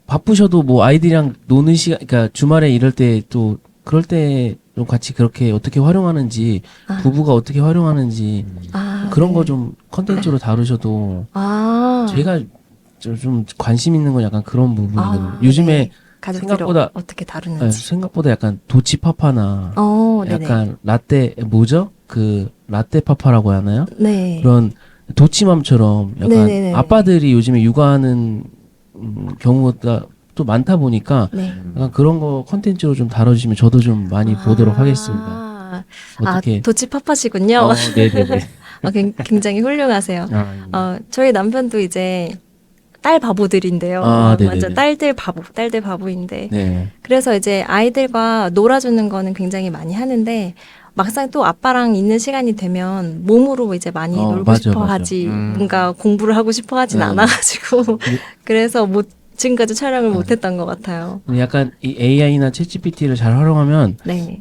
바쁘셔도 뭐 아이들이랑 노는 시간, 그러니까 주말에 이럴 때 또 그럴 때 좀 같이 그렇게 어떻게 활용하는지 부부가 어떻게 활용하는지 그런 네. 거 좀 컨텐츠로 다루셔도 제가 좀 관심 있는 건 약간 그런 부분이거든요. 요즘에 네. 가족들을 생각보다- 어떻게 네, 다루는지. 생각보다 약간 도치파파나 네네. 약간 라떼 뭐죠? 그 라떼 파파라고 하나요? 네. 그런 도치맘처럼 약간 네네네. 아빠들이 요즘에 육아하는 경우가 또 많다 보니까 네. 약간 그런 거 컨텐츠로 좀 다뤄주시면 저도 좀 많이 보도록 하겠습니다. 어떻게? 도치파파시군요. 네네네. 굉장히 훌륭하세요. 저희 남편도 이제 딸 바보들인데요. 네네네. 완전 딸들 바보인데. 네. 그래서 이제 아이들과 놀아주는 거는 굉장히 많이 하는데 막상 또 아빠랑 있는 시간이 되면 몸으로 이제 많이 놀고 맞아, 싶어 맞아. 하지 뭔가 공부를 하고 싶어 하진 네. 않아가지고 그래서 지금까지 촬영을 못했던 것 같아요. 근데 약간 이 AI나 챗GPT를 잘 활용하면 네.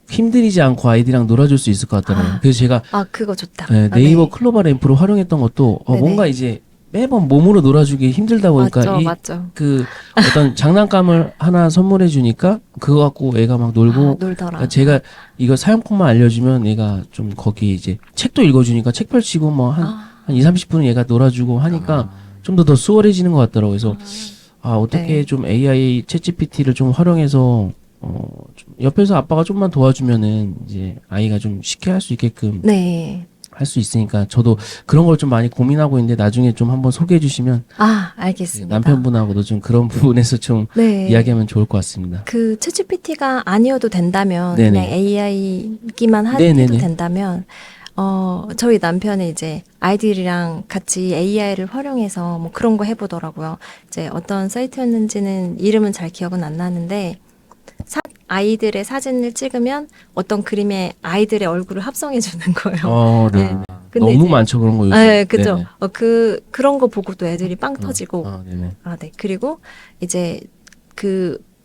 힘들이지 않고 아이들이랑 놀아줄 수 있을 것 같더라고요. 그래서 제가 그거 좋다. 네이버 네. 클로바 램프로 활용했던 것도 네네. 뭔가 이제 매번 몸으로 놀아주기 힘들다 보니까 맞죠. 그 어떤 장난감을 하나 선물해 주니까 그거 갖고 애가 막 놀고 놀더라. 그러니까 제가 이거 사용법만 알려주면 얘가 좀 거기 이제 책도 읽어주니까 책 펼치고 뭐 한 2, 30분은 얘가 놀아주고 하니까 좀 더 수월해지는 것 같더라고요. 그래서 어떻게 네. 좀 AI 챗GPT를 좀 활용해서 좀 옆에서 아빠가 좀만 도와주면은 이제 아이가 좀 쉽게 할 수 있게끔 네. 할 수 있으니까 저도 그런 걸 좀 많이 고민하고 있는데 나중에 좀 한번 소개해 주시면 알겠습니다. 남편분하고도 좀 그런 부분에서 좀 네. 이야기하면 좋을 것 같습니다. 그 챗GPT가 아니어도 된다면 네네. 그냥 AI기만 해도 네네네. 된다면 저희 남편이 이제 아이들이랑 같이 AI를 활용해서 뭐 그런 거 해보더라고요. 이제 어떤 사이트였는지는 이름은 잘 기억은 안 나는데 아이들의 사진을 찍으면 어떤 그림에 아이들의 얼굴을 합성해 주는 거예요. 네. 네. 근데 너무 이제- 많죠 그런 거 요즘. 네, 그죠. 네네. 그런 거 보고도 애들이 빵 터지고. 네네. 네. 그리고 이제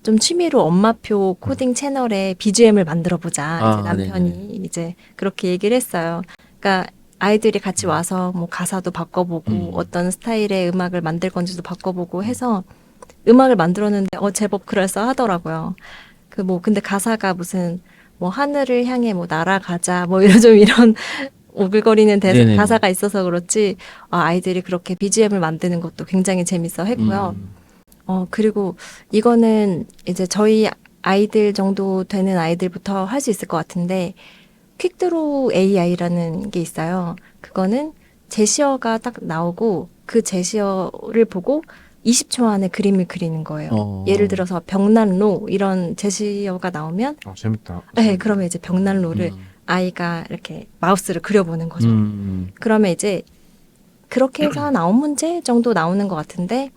좀 취미로 엄마표 코딩 채널에 BGM을 만들어 보자. 이제 남편이 네네. 이제 그렇게 얘기를 했어요. 그러니까 아이들이 같이 와서 뭐 가사도 바꿔보고 어떤 스타일의 음악을 만들 건지도 바꿔보고 해서 음악을 만들었는데 제법 그럴싸하더라고요. 그 뭐 근데 가사가 무슨 뭐 하늘을 향해 뭐 날아가자 뭐 이런 좀 이런 오글거리는 네네네. 가사가 있어서 그렇지 아이들이 그렇게 BGM을 만드는 것도 굉장히 재밌어 했고요. 그리고 이거는 이제 저희 아이들 정도 되는 아이들부터 할 수 있을 것 같은데 퀵드로우 AI라는 게 있어요. 그거는 제시어가 딱 나오고 그 제시어를 보고 20초 안에 그림을 그리는 거예요. 예를 들어서 벽난로 이런 제시어가 나오면 재밌다. 네, 그러면 이제 벽난로를 아이가 이렇게 마우스를 그려보는 거죠. 그러면 이제 그렇게 해서 한 9문제 정도 나오는 것 같은데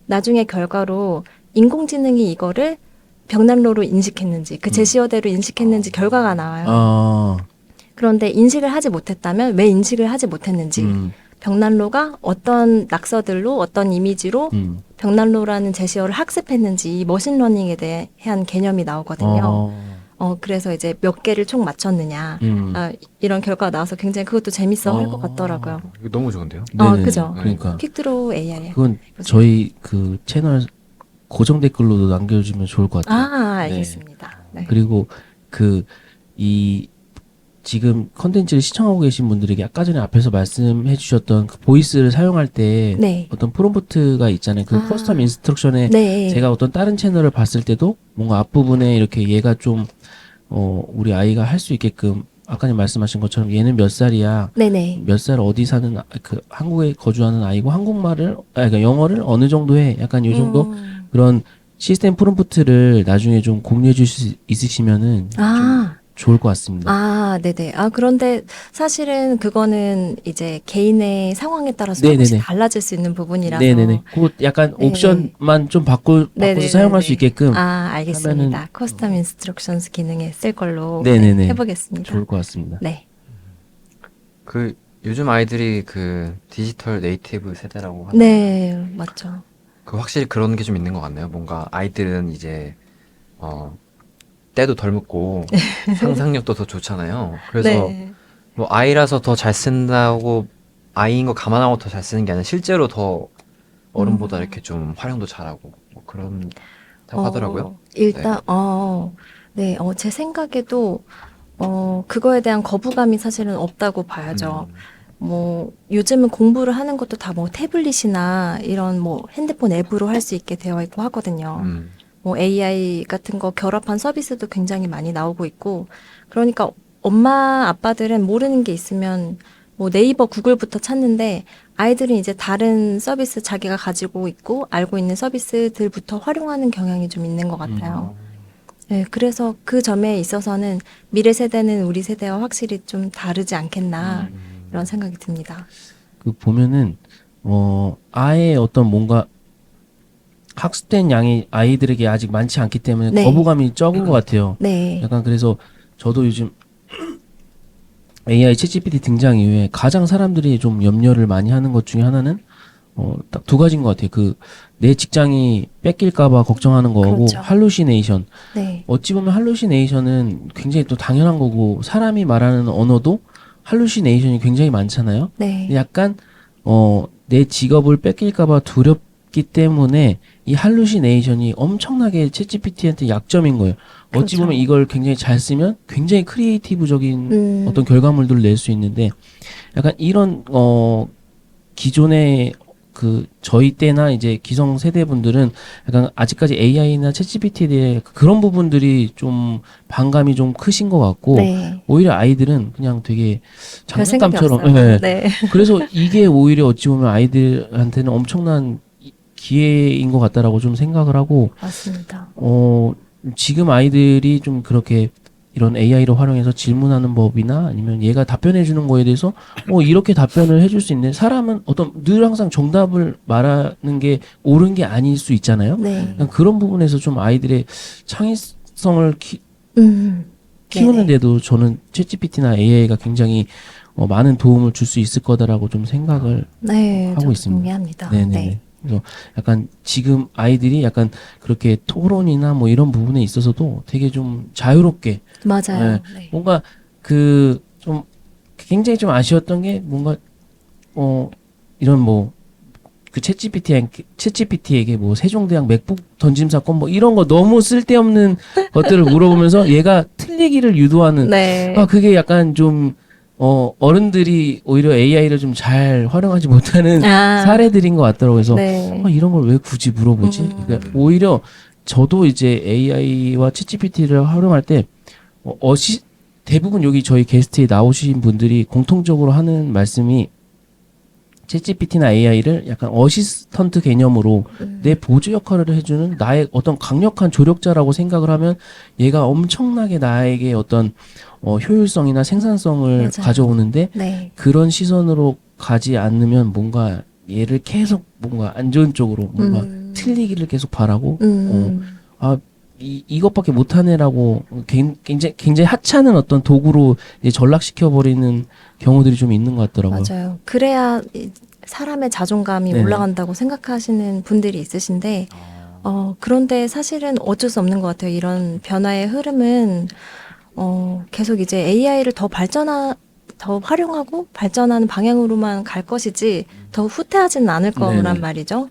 나중에 결과로 인공지능이 이거를 벽난로로 인식했는지 그 제시어대로 인식했는지 결과가 나와요. 그런데 인식을 하지 못했다면 왜 인식을 하지 못했는지 벽난로가 어떤 낙서들로 어떤 이미지로 벽난로라는 제시어를 학습했는지 이 머신러닝에 대한 개념이 나오거든요. 그래서 이제 몇 개를 총 맞췄느냐 이런 결과가 나와서 굉장히 그것도 재밌어 할 것 같더라고요. 이거 너무 좋은데요? 네네네. 그죠. 그러니까 퀵드로우 AI. 그건 해보세요. 저희 그 채널 고정 댓글로도 남겨주면 좋을 것 같아요. 알겠습니다. 네. 그리고 이 지금 컨텐츠를 시청하고 계신 분들에게 아까 전에 앞에서 말씀해 주셨던 그 보이스를 사용할 때 네. 어떤 프롬프트가 있잖아요. 그 커스텀 인스트럭션에 네. 제가 어떤 다른 채널을 봤을 때도 뭔가 앞부분에 이렇게 얘가 좀 우리 아이가 할 수 있게끔 아까 말씀하신 것처럼 얘는 몇 살이야, 네네. 몇 살 어디 사는 그 한국에 거주하는 아이고 한국말을 그러니까 영어를 어느 정도 해, 약간 요 정도 그런 시스템 프롬프트를 나중에 좀 공유해 주실 수 있으시면은 좀 좋을 것 같습니다. 네네. 그런데 사실은 그거는 이제 개인의 상황에 따라서 네네네. 조금씩 달라질 수 있는 부분이라서. 네네네. 그거 약간 네. 옵션만 좀 바꿔서 네네네네. 사용할 수 있게끔 알겠습니다. 커스텀 인스트럭션스 기능에 쓸 걸로 네네네. 해보겠습니다. 좋을 것 같습니다. 네. 그 요즘 아이들이 그 디지털 네이티브 세대라고 하나요? 네, 맞죠. 그 확실히 그런 게 좀 있는 것 같네요. 뭔가 아이들은 이제 때도 덜 묻고 상상력도 더 좋잖아요. 그래서 네. 뭐 아이라서 더 잘 쓴다고 아이인 거 감안하고 더 잘 쓰는 게 아니라 실제로 더 어른보다 이렇게 좀 활용도 잘하고 뭐 그런다고 하더라고요. 일단, 네, 제 생각에도, 그거에 대한 거부감이 사실은 없다고 봐야죠. 뭐, 요즘은 공부를 하는 것도 다 뭐 태블릿이나 이런 뭐 핸드폰 앱으로 할 수 있게 되어 있고 하거든요. 뭐 AI 같은 거 결합한 서비스도 굉장히 많이 나오고 있고, 그러니까 엄마, 아빠들은 모르는 게 있으면 뭐 네이버, 구글부터 찾는데 아이들은 이제 다른 서비스 자기가 가지고 있고 알고 있는 서비스들부터 활용하는 경향이 좀 있는 것 같아요. 네, 그래서 그 점에 있어서는 미래 세대는 우리 세대와 확실히 좀 다르지 않겠나 이런 생각이 듭니다. 그 보면은 아예 어떤 뭔가 학습된 양이 아이들에게 아직 많지 않기 때문에 네. 거부감이 적은 것 같아요. 네. 약간 그래서 저도 요즘 AI 챗GPT 등장 이후에 가장 사람들이 좀 염려를 많이 하는 것 중에 하나는 딱 두 가지인 것 같아요. 그 내 직장이 뺏길까봐 걱정하는 거고 그렇죠. 할루시네이션. 네. 어찌 보면 할루시네이션은 굉장히 또 당연한 거고 사람이 말하는 언어도 할루시네이션이 굉장히 많잖아요. 네. 약간 내 직업을 뺏길까봐 두렵기 때문에 이 할루시네이션이 엄청나게 챗GPT한테 약점인 거예요. 어찌 그렇죠. 보면 이걸 굉장히 잘 쓰면 굉장히 크리에이티브적인 어떤 결과물들을 낼 수 있는데 약간 이런 기존의 그 저희 때나 이제 기성 세대 분들은 약간 아직까지 AI나 챗GPT에 대해 그런 부분들이 좀 반감이 좀 크신 것 같고 네. 오히려 아이들은 그냥 되게 별 생각이 장난감처럼 없어요. 네. 네. 그래서 이게 오히려 어찌 보면 아이들한테는 엄청난 기회인 것 같다라고 좀 생각을 하고 맞습니다. 지금 아이들이 좀 그렇게 이런 AI를 활용해서 질문하는 법이나 아니면 얘가 답변해 주는 거에 대해서 이렇게 답변을 해줄 수 있는 사람은 늘 항상 정답을 말하는 게 옳은 게 아닐 수 있잖아요. 네. 그런 부분에서 좀 아이들의 창의성을 네네. 키우는데도 저는 챗GPT나 AI가 굉장히 많은 도움을 줄 수 있을 거다라고 좀 생각을 네, 하고 저도 있습니다. 동의합니다. 네네. 네. 그래서 약간 지금 아이들이 약간 그렇게 토론이나 뭐 이런 부분에 있어서도 되게 좀 자유롭게 맞아요. 네. 뭔가 그 좀 굉장히 좀 아쉬웠던 게 뭔가 이런 뭐 그 챗GPT에게 뭐 세종대왕 맥북 던짐 사건 뭐 이런 거 너무 쓸데없는 것들을 물어보면서 얘가 틀리기를 유도하는 네. 그게 약간 좀 어른들이 오히려 AI를 좀 잘 활용하지 못하는 아. 사례들인 것 같더라고요. 그래서 네. 이런 걸 왜 굳이 물어보지? 그러니까 오히려 저도 이제 AI와 챗GPT를 활용할 때 대부분 여기 저희 게스트에 나오신 분들이 공통적으로 하는 말씀이 챗GPT나 AI를 약간 어시스턴트 개념으로 내 보조 역할을 해주는 나의 어떤 강력한 조력자라고 생각을 하면 얘가 엄청나게 나에게 어떤 효율성이나 생산성을 맞아요. 가져오는데 네. 그런 시선으로 가지 않으면 뭔가 얘를 계속 뭔가 안 좋은 쪽으로 뭔가 틀리기를 계속 바라고 이것밖에 못하네라고 굉장히 하찮은 어떤 도구로 이제 전락시켜버리는 경우들이 좀 있는 것 같더라고요. 맞아요. 그래야 사람의 자존감이 네네. 올라간다고 생각하시는 분들이 있으신데, 그런데 사실은 어쩔 수 없는 것 같아요. 이런 변화의 흐름은, 계속 이제 AI를 더 활용하고 발전하는 방향으로만 갈 것이지, 더 후퇴하지는 않을 거란 네네. 말이죠.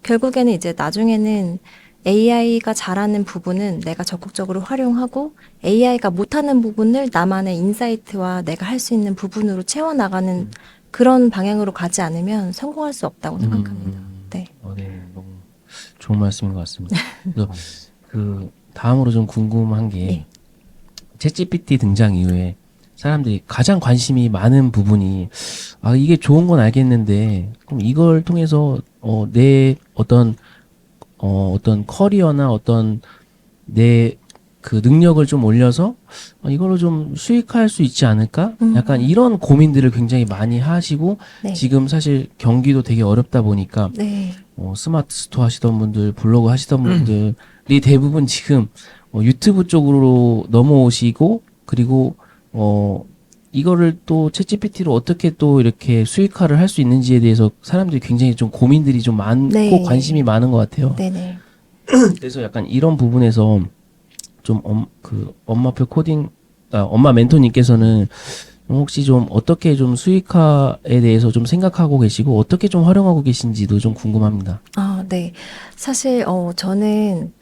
결국에는 이제 나중에는 AI가 잘하는 부분은 내가 적극적으로 활용하고 AI가 못하는 부분을 나만의 인사이트와 내가 할 수 있는 부분으로 채워나가는 그런 방향으로 가지 않으면 성공할 수 없다고 생각합니다. 네. 네, 너무 좋은 말씀인 것 같습니다. 그래서 그 다음으로 좀 궁금한 게 네. 챗GPT 등장 이후에 사람들이 가장 관심이 많은 부분이 이게 좋은 건 알겠는데 그럼 이걸 통해서 내 어떤 커리어나 어떤 내 그 능력을 좀 올려서 이걸로 좀 수익할 수 있지 않을까? 약간 이런 고민들을 굉장히 많이 하시고 네. 지금 사실 경기도 되게 어렵다 보니까 네. 스마트 스토어 하시던 분들, 블로그 하시던 분들이 대부분 지금 유튜브 쪽으로 넘어오시고 그리고 이거를 또 챗GPT로 어떻게 또 이렇게 수익화를 할 수 있는지에 대해서 사람들이 굉장히 좀 고민들이 좀 많고 네. 관심이 많은 것 같아요. 네네. 그래서 약간 이런 부분에서 좀 엄마표 엄마 멘토님께서는 혹시 좀 어떻게 좀 수익화에 대해서 좀 생각하고 계시고 어떻게 좀 활용하고 계신지도 좀 궁금합니다. 네. 사실, 저는,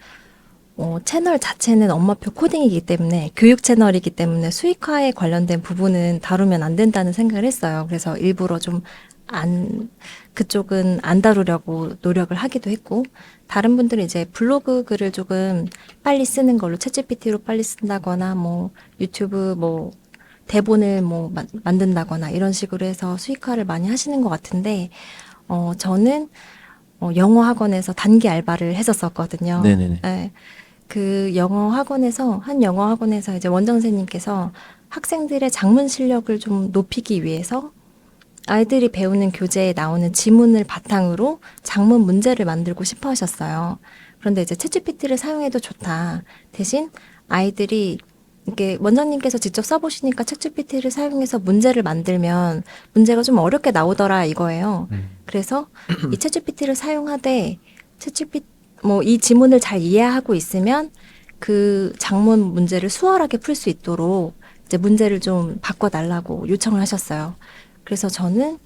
채널 자체는 엄마표 코딩이기 때문에, 교육 채널이기 때문에 수익화에 관련된 부분은 다루면 안 된다는 생각을 했어요. 그래서 일부러 그쪽은 안 다루려고 노력을 하기도 했고, 다른 분들은 이제 블로그 글을 조금 빨리 쓰는 걸로 챗GPT로 빨리 쓴다거나, 뭐, 유튜브 대본을 만든다거나 이런 식으로 해서 수익화를 많이 하시는 것 같은데, 저는 영어 학원에서 단기 알바를 했었거든요. 네네네. 네. 그 한 영어 학원에서 이제 원장 선생님께서 학생들의 작문 실력을 좀 높이기 위해서 아이들이 배우는 교재에 나오는 지문을 바탕으로 작문 문제를 만들고 싶어 하셨어요. 그런데 이제 챗GPT를 사용해도 좋다. 대신 아이들이 이게 원장님께서 직접 써보시니까 챗GPT를 사용해서 문제를 만들면 문제가 좀 어렵게 나오더라 이거예요. 그래서 이 챗GPT를 사용하되 이 지문을 잘 이해하고 있으면 그 작문 문제를 수월하게 풀 수 있도록 이제 문제를 좀 바꿔달라고 요청을 하셨어요. 그래서 저는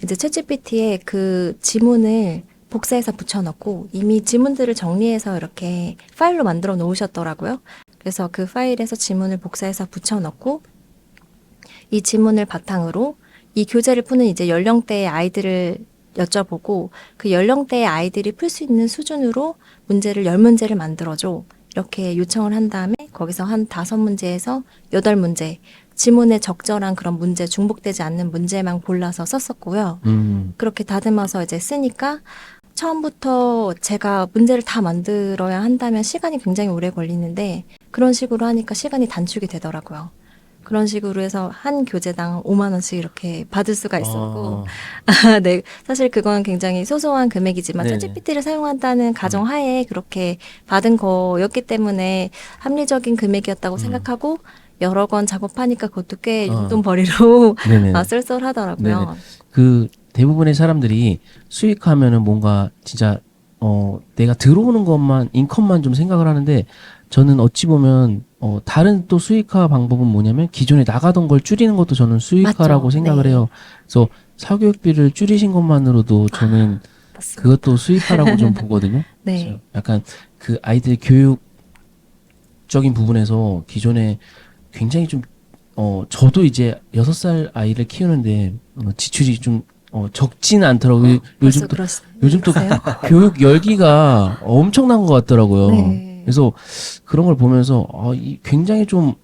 이제 챗GPT에 그 지문을 복사해서 붙여넣고 이미 지문들을 정리해서 이렇게 파일로 만들어 놓으셨더라고요. 그래서 그 파일에서 지문을 복사해서 붙여넣고 이 지문을 바탕으로 이 교재를 푸는 이제 연령대의 아이들을 여쭤보고 그 연령대의 아이들이 풀 수 있는 수준으로 문제를 10문제를 만들어줘. 이렇게 요청을 한 다음에 거기서 한 5문제에서 8문제 지문에 적절한 그런 문제, 중복되지 않는 문제만 골라서 썼었고요. 그렇게 다듬어서 이제 쓰니까 처음부터 제가 문제를 다 만들어야 한다면 시간이 굉장히 오래 걸리는데 그런 식으로 하니까 시간이 단축이 되더라고요. 그런 식으로 해서 한 교재당 5만 원씩 이렇게 받을 수가 있었고 네, 사실 그건 굉장히 소소한 금액이지만 네네. 챗GPT를 사용한다는 가정하에 그렇게 받은 거였기 때문에 합리적인 금액이었다고 생각하고 여러 권 작업하니까 그것도 꽤 용돈벌이로 네네. 쏠쏠하더라고요. 그 대부분의 사람들이 수익하면은 뭔가 진짜 내가 들어오는 것만 인컴만 좀 생각을 하는데 저는 어찌 보면 다른 또 수익화 방법은 뭐냐면 기존에 나가던 걸 줄이는 것도 저는 수익화라고 맞죠. 생각을 네. 해요. 그래서 사교육비를 줄이신 것만으로도 저는 맞습니다. 그것도 수익화라고 좀 보거든요. 네. 그래서 약간 그 아이들 교육적인 부분에서 기존에 굉장히 좀 저도 이제 6살 아이를 키우는데 지출이 좀 적지는 않더라고요. 요즘 또 요즘 또 그러세요? 교육 열기가 엄청난 것 같더라고요. 네. 그래서 그런 걸 보면서 굉장히 좀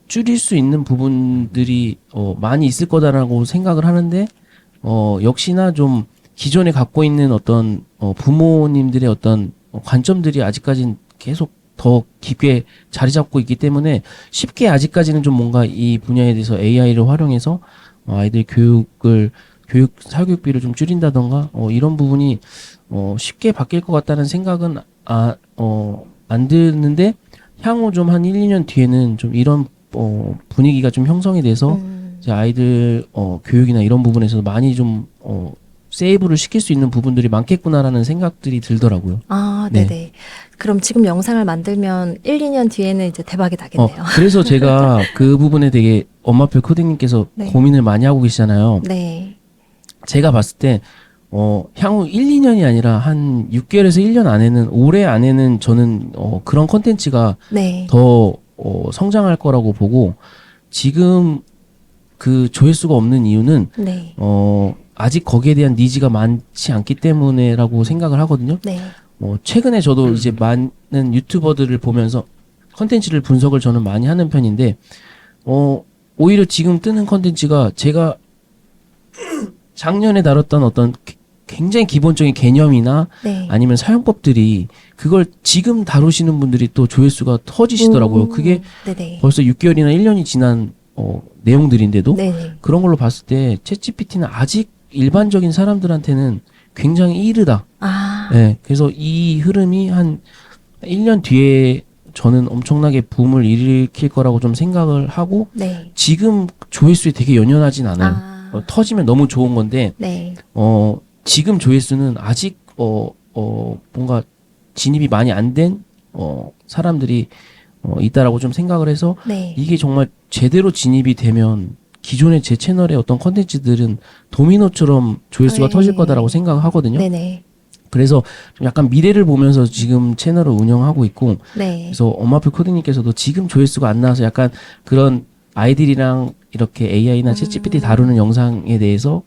줄일 수 있는 부분들이 많이 있을 거다라고 생각을 하는데 역시나 좀 기존에 갖고 있는 어떤 부모님들의 어떤 관점들이 아직까지는 계속 더 깊게 자리 잡고 있기 때문에 쉽게 아직까지는 좀 뭔가 이 분야에 대해서 AI를 활용해서 아이들 교육 사교육비를 좀 줄인다던가 이런 부분이 쉽게 바뀔 것 같다는 생각은 안 드는데 향후 좀 한 1, 2년 뒤에는 좀 이런 분위기가 좀 형성이 돼서 이제 아이들 교육이나 이런 부분에서 많이 좀 세이브를 시킬 수 있는 부분들이 많겠구나라는 생각들이 들더라고요. 아, 네. 네네. 그럼 지금 영상을 만들면 1, 2년 뒤에는 이제 대박이 나겠네요. 그래서 제가 그 부분에 되게 엄마표 코딩님께서 네. 고민을 많이 하고 계시잖아요. 네. 제가 봤을 때 향후 1, 2년이 아니라 한 6개월에서 1년 안에는 올해 안에는 저는 그런 콘텐츠가 네. 더 성장할 거라고 보고 지금 그 조회수가 없는 이유는 네. 아직 거기에 대한 니즈가 많지 않기 때문에라고 생각을 하거든요. 네. 최근에 저도 이제 많은 유튜버들을 보면서 컨텐츠를 분석을 저는 많이 하는 편인데 오히려 지금 뜨는 컨텐츠가 제가 작년에 다뤘던 어떤 굉장히 기본적인 개념이나 네. 아니면 사용법들이 그걸 지금 다루시는 분들이 또 조회수가 터지시더라고요. 그게 네네. 벌써 6개월이나 1년이 지난 내용들인데도 네네. 그런 걸로 봤을 때 챗GPT는 아직 일반적인 사람들한테는 굉장히 이르다. 아. 네, 그래서 이 흐름이 한 1년 뒤에 저는 엄청나게 붐을 일으킬 거라고 좀 생각을 하고 네. 지금 조회수에 되게 연연하진 않아요. 아. 터지면 너무 좋은 건데 네. 지금 조회수는 아직 뭔가 진입이 많이 안 된 사람들이 있다라고 좀 생각을 해서 네. 이게 정말 제대로 진입이 되면 기존의 제 채널의 어떤 컨텐츠들은 도미노처럼 조회수가 네. 터질 거다라고 생각을 하거든요. 네네. 그래서 좀 약간 미래를 보면서 지금 채널을 운영하고 있고 네. 그래서 엄마표 코디님께서도 지금 조회수가 안 나와서 약간 그런 아이들이랑 이렇게 AI나 챗GPT 다루는 영상에 대해서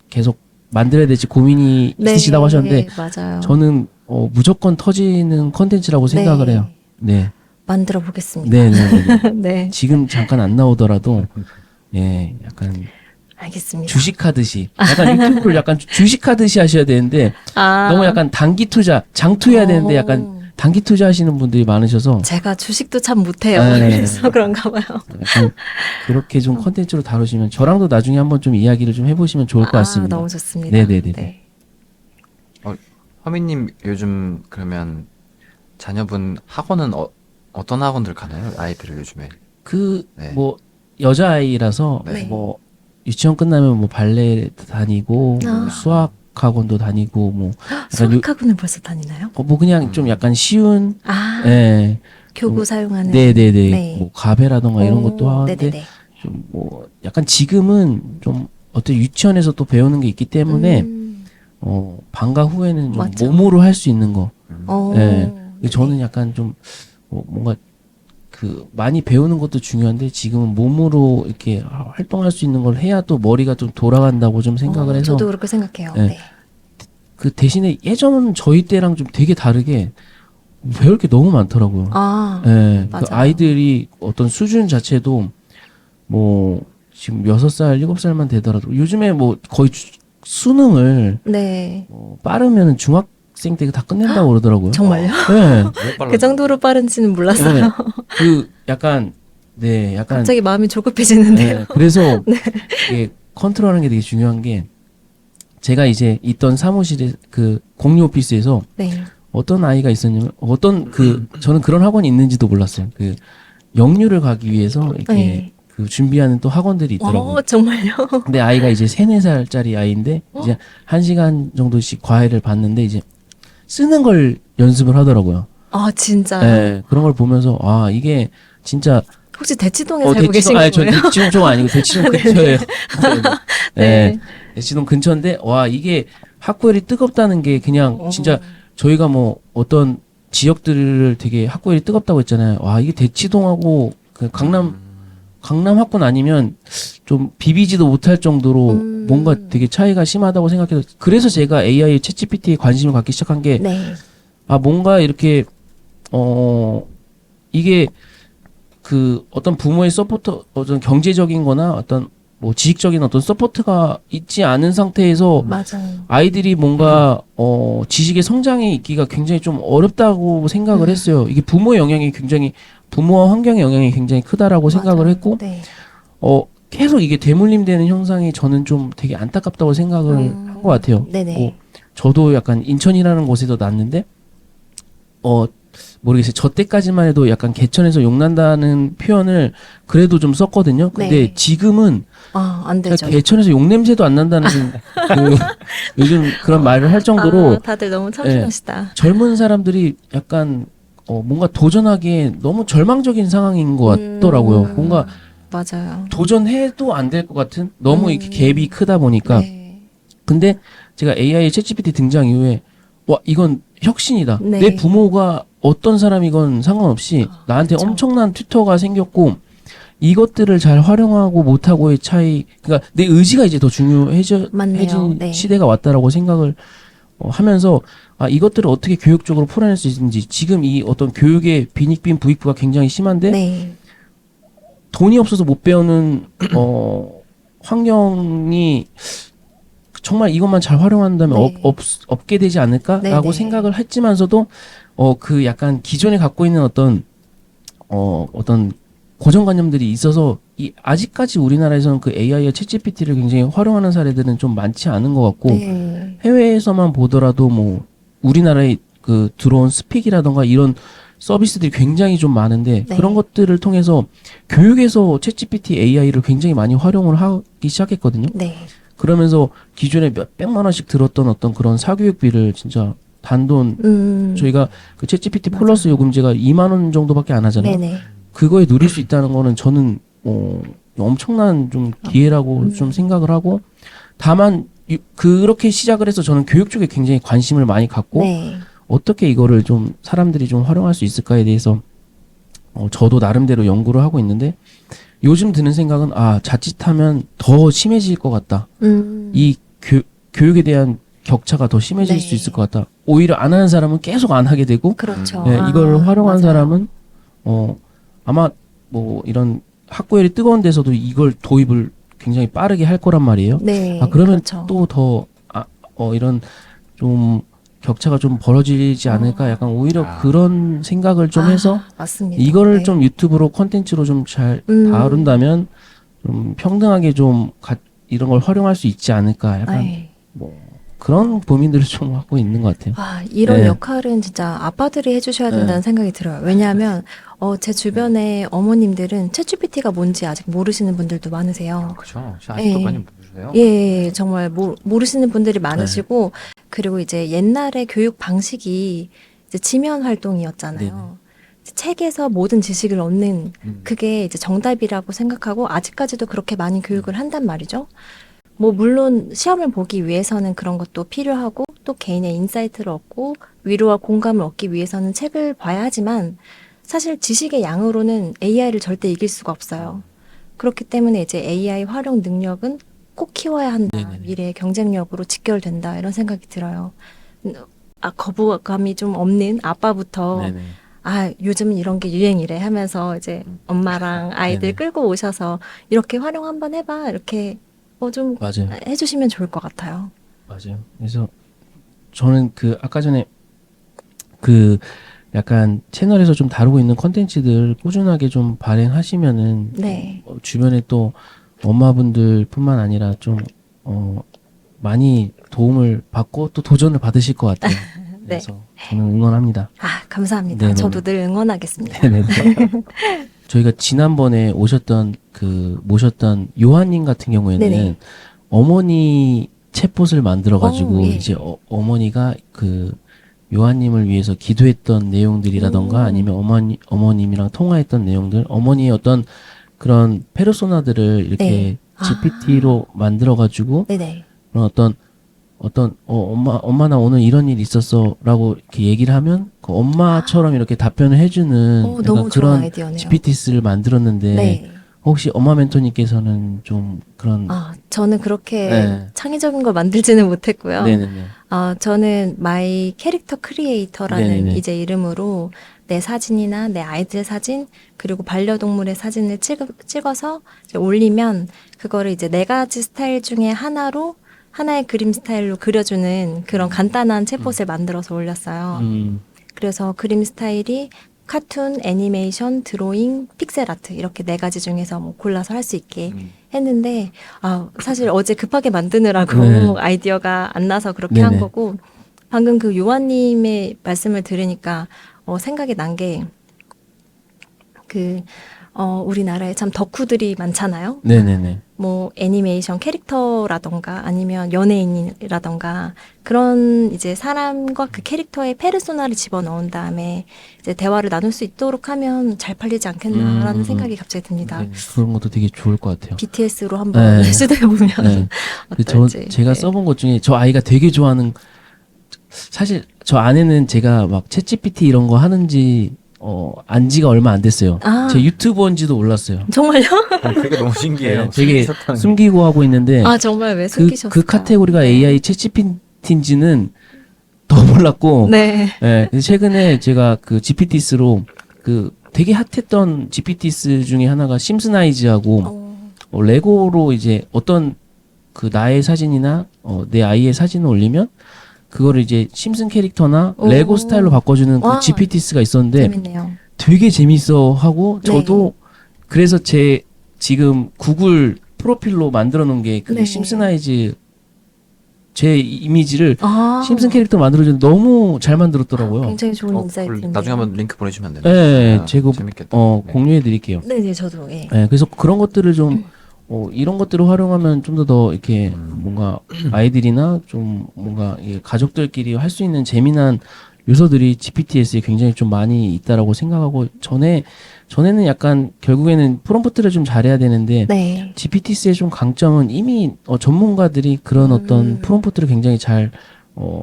계속 만들어야 될지 고민이 있으시다고 하셨는데 맞아요. 저는 무조건 터지는 컨텐츠라고 생각을 네. 해요. 네. 만들어 보겠습니다. 네네네. 네. 지금 잠깐 안 나오더라도 예, 약간 알겠습니다. 주식하듯이 약간 유튜브를 약간 주식하듯이 하셔야 되는데 아. 너무 약간 단기 투자, 장투해야 되는데 약간 단기 투자하시는 분들이 많으셔서 제가 주식도 참 못해요. 네. 그래서 그런가 봐요. 약간 그렇게 좀 컨텐츠로 다루시면 저랑도 나중에 한번 좀 이야기를 좀 해보시면 좋을 것 같습니다. 너무 좋습니다. 네네네. 네. 허민님 요즘 그러면 자녀분 학원은 어떤 학원들 가나요? 아이들을 요즘에. 네. 뭐 여자아이라서 네. 뭐 유치원 끝나면 뭐 발레 다니고 뭐 아. 수학 학원도 다니고 뭐 약간 수학학원을 벌써 다니나요? 뭐 그냥 좀 약간 쉬운 아. 예. 교구 사용하는. 네네네. 네. 뭐 가베라던가 이런 오, 것도 하는데 네네네. 좀 뭐 약간 지금은 좀 어떤 유치원에서 또 배우는 게 있기 때문에 방과 후에는 좀 맞죠. 몸으로 할 수 있는 거. 네. 네. 저는 약간 좀 뭔가 그 많이 배우는 것도 중요한데 지금은 몸으로 이렇게 활동할 수 있는 걸 해야 또 머리가 좀 돌아간다고 좀 생각을 해서 저도 그렇게 생각해요. 네. 네. 그 대신에 예전 저희 때랑 좀 되게 다르게 배울 게 너무 많더라고요. 아. 예, 그 맞아요. 아이들이 어떤 수준 자체도 뭐 지금 6살, 7살만 되더라도 요즘에 뭐 거의 수능을 네. 빠르면 중학생 때 다 끝낸다고 그러더라고요. 정말요? 네. 너무 빨라. 그 정도로 빠른지는 몰랐어요. 네. 그 약간 약간 갑자기 마음이 조급해지는데요. 네, 그래서 이게 컨트롤하는 게 되게 중요한 게 제가 이제 있던 사무실에 그 공유 오피스에서 네. 어떤 아이가 있었냐면 저는 그런 학원이 있는지도 몰랐어요. 그 영유를 가기 위해서 이렇게 네. 그 준비하는 또 학원들이 있더라고요. 정말요? 근데 아이가 이제 3, 4살짜리 아이인데 이제 1시간 정도씩 과외를 받는데 이제 쓰는 걸 연습을 하더라고요. 아, 진짜요? 네, 그런 걸 보면서 아 이게 진짜 혹시 대치동에 살고 계신 아니 저 거예요? 대치동 쪽 아니고 대치동 근처예요. 네, 네. 대치동 근처인데 와 이게 학구열이 뜨겁다는 게 그냥 어. 진짜 저희가 뭐 어떤 지역들을 되게 학구열이 뜨겁다고 했잖아요. 와 이게 대치동하고 그 강남 학군 아니면 좀 비비지도 못할 정도로 뭔가 되게 차이가 심하다고 생각해서 그래서 제가 AI 챗GPT에 관심을 갖기 시작한 게 네. 아 뭔가 이렇게 이게 그 어떤 부모의 서포터 어떤 경제적인 거나 어떤 뭐 지식적인 어떤 서포트가 있지 않은 상태에서 맞아요. 아이들이 뭔가 지식의 성장에 있기가 굉장히 좀 어렵다고 생각을 했어요. 이게 부모의 영향이 굉장히 부모와 환경의 영향이 굉장히 크다라고 생각을 맞아요. 했고 네. 계속 이게 대물림되는 현상이 저는 좀 되게 안타깝다고 생각을 한 것 같아요. 네네. 뭐 저도 약간 인천이라는 곳에서 났는데 모르겠어요. 저 때까지만 해도 약간 개천에서 용난다는 표현을 그래도 좀 썼거든요. 근데 네. 지금은 아, 안 되죠. 개천에서 용 냄새도 안 난다는 그 요즘 그런 말을 할 정도로 아, 다들 너무 참신하시다. 젊은 사람들이 약간 뭔가 도전하기에 너무 절망적인 상황인 것 같더라고요. 뭔가 맞아요. 도전해도 안 될 것 같은 너무 이렇게 갭이 크다 보니까. 네. 근데 제가 AI 챗GPT 등장 이후에 와 이건 혁신이다. 네. 내 부모가 어떤 사람이건 상관없이 나한테 그쵸. 엄청난 튜터가 생겼고 이것들을 잘 활용하고 못하고의 차이. 그러니까 내 의지가 이제 더 중요해진 맞네요. 네. 시대가 왔다라고 생각을 하면서 아 이것들을 어떻게 교육적으로 풀어낼 수 있는지 지금 이 어떤 교육의 빈익빈 부익부가 굉장히 심한데 네. 돈이 없어서 못 배우는 환경이 정말 이것만 잘 활용한다면 네. 없게 되지 않을까라고 네네. 생각을 했지만서도 그 약간 기존에 갖고 있는 어떤 고정관념들이 있어서 아직까지 우리나라에서는 그 AI와 챗GPT를 굉장히 활용하는 사례들은 좀 많지 않은 것 같고 네. 해외에서만 보더라도 뭐 우리나라에 그 들어온 스픽이라던가 이런 서비스들이 굉장히 좀 많은데 네. 그런 것들을 통해서 교육에서 챗GPT AI를 굉장히 많이 활용을 하기 시작했거든요. 네. 그러면서 기존에 몇 백만 원씩 들었던 어떤 그런 사교육비를 진짜 단돈 저희가 그 챗GPT 플러스 요금제가 2만 원 정도밖에 안 하잖아요. 네네. 그거에 누릴 수 있다는 거는 저는 엄청난 좀 기회라고 좀 생각을 하고 다만 그렇게 시작을 해서 저는 교육 쪽에 굉장히 관심을 많이 갖고 네. 어떻게 이거를 좀 사람들이 좀 활용할 수 있을까에 대해서 저도 나름대로 연구를 하고 있는데 요즘 드는 생각은 자칫하면 더 심해질 것 같다. 이 교육에 대한 격차가 더 심해질 네. 수 있을 것 같다. 오히려 안 하는 사람은 계속 안 하게 되고 그렇죠. 이걸 활용한 맞아요. 사람은 아마 뭐 이런 학구열이 뜨거운 데서도 이걸 도입을 굉장히 빠르게 할 거란 말이에요. 네. 그러면 그렇죠. 또 더 이런 좀 격차가 좀 벌어지지 않을까 약간 오히려 그런 생각을 좀 해서 맞습니다. 이거를 네. 좀 유튜브로 콘텐츠로 좀 잘 다룬다면 좀 평등하게 좀 이런 걸 활용할 수 있지 않을까 약간 네. 뭐 그런 고민들을 좀 하고 있는 것 같아요. 이런 네. 역할은 진짜 아빠들이 해주셔야 된다는 생각이 들어요. 왜냐하면 제 주변에 어머님들은 챗GPT가 뭔지 아직 모르시는 분들도 많으세요. 그렇죠. 아직도 네. 많이 모르세요. 예, 정말 모르시는 분들이 많으시고 그리고 이제 옛날의 교육 방식이 이제 지면 활동이었잖아요. 책에서 모든 지식을 얻는 그게 이제 정답이라고 생각하고 아직까지도 그렇게 많이 교육을 한단 말이죠. 뭐 물론 시험을 보기 위해서는 그런 것도 필요하고 또 개인의 인사이트를 얻고 위로와 공감을 얻기 위해서는 책을 봐야 하지만 사실 지식의 양으로는 AI를 절대 이길 수가 없어요. 그렇기 때문에 이제 AI 활용 능력은 꼭 키워야 한다. 네네네. 미래의 경쟁력으로 직결된다. 이런 생각이 들어요. 거부감이 좀 없는 아빠부터 네네. 요즘은 이런 게 유행이래 하면서 이제 엄마랑 아이들 네네. 끌고 오셔서 이렇게 활용 한번 해봐. 이렇게 좀 맞아요. 해주시면 좋을 것 같아요. 맞아요. 그래서 저는 그 아까 전에 그 약간 채널에서 좀 다루고 있는 컨텐츠들 꾸준하게 좀 발행하시면은 네. 주변에 또 엄마분들뿐만 아니라 좀 많이 도움을 받고 또 도전을 받으실 것 같아요. 네. 그래서 저는 응원합니다. 감사합니다. 네네네. 저도 늘 응원하겠습니다. 네네. 저희가 지난번에 모셨던 요한님 같은 경우에는 네네. 어머니 챗봇을 만들어가지고 예. 이제 어머니가 그 요한님을 위해서 기도했던 내용들이라던가 아니면 어머님이랑 통화했던 내용들, 어머니의 어떤 그런 페르소나들을 이렇게 네. GPT로 만들어가지고 네네. 그런 엄마 나 오늘 이런 일 있었어라고 이렇게 얘기를 하면 그 엄마처럼 이렇게 답변을 해주는 너무 약간 좋은 그런 아이디어네요. GPT를 만들었는데 네. 혹시 엄마 멘토님께서는 좀 그런 저는 그렇게 네. 창의적인 걸 만들지는 못했고요. 네네네. 저는 마이 캐릭터 크리에이터라는 네네네. 이제 이름으로 내 사진이나 내 아이들 사진 그리고 반려동물의 사진을 찍어서 이제 올리면 그거를 이제 4가지 스타일 중에 하나의 그림 스타일로 그려주는 그런 간단한 챗봇을 만들어서 올렸어요. 그래서 그림 스타일이 카툰, 애니메이션, 드로잉, 픽셀 아트 이렇게 4가지 중에서 뭐 골라서 할 수 있게 했는데 사실 어제 급하게 만드느라고 네. 아이디어가 안 나서 그렇게 네네. 한 거고 방금 그 요한님의 말씀을 들으니까 생각이 난 게 우리나라에 참 덕후들이 많잖아요. 네네네. 뭐 애니메이션 캐릭터라던가 아니면 연예인이라던가 그런 이제 사람과 그 캐릭터의 페르소나를 집어넣은 다음에 이제 대화를 나눌 수 있도록 하면 잘 팔리지 않겠나라는 생각이 갑자기 듭니다. 네, 그런 것도 되게 좋을 것 같아요. BTS로 한번 네. 시도해보면 네. 어떨지. 제가 네. 써본 것 중에 저 아이가 되게 좋아하는 사실 저 아내는 제가 막 챗GPT 이런 거 하는지 안 지가 얼마 안 됐어요. 제 유튜버인지도 몰랐어요. 정말요? 그게 너무 신기해요. 네, 되게 신기하다는 숨기고 하고 있는데 정말 왜 숨기셨을까? 그 카테고리가 네. AI 챗GPT인지는 더 몰랐고 네. 네, 그래서 최근에 제가 그 GPT스로 그 되게 핫했던 GPT스 중에 하나가 심스나이즈하고 레고로 이제 어떤 그 나의 사진이나 내 아이의 사진을 올리면 그거를 이제 심슨 캐릭터나 레고 스타일로 바꿔주는 그 와. GPT스가 있었는데 재밌네요. 되게 재밌어 하고 네. 저도 그래서 제 지금 구글 프로필로 만들어 놓은 게 그 네. 심스나이즈 제 이미지를 아. 심슨 캐릭터 만들어주는데 너무 잘 만들었더라고요. 굉장히 좋은 그걸 인사이트인데요. 나중에 한번 링크 보내주면 안 되나요? 네, 아, 제가 재밌겠다. 네. 공유해 드릴게요. 네, 저도. 예. 네, 그래서 그런 것들을 좀 이런 것들을 활용하면 좀 더 이렇게 뭔가 아이들이나 좀 뭔가 이 가족들끼리 할 수 있는 재미난 요소들이 GPTS에 굉장히 좀 많이 있다라고 생각하고 전에는 약간 결국에는 프롬프트를 좀 잘해야 되는데 네. GPTS의 좀 강점은 이미 전문가들이 그런 어떤 프롬프트를 굉장히 잘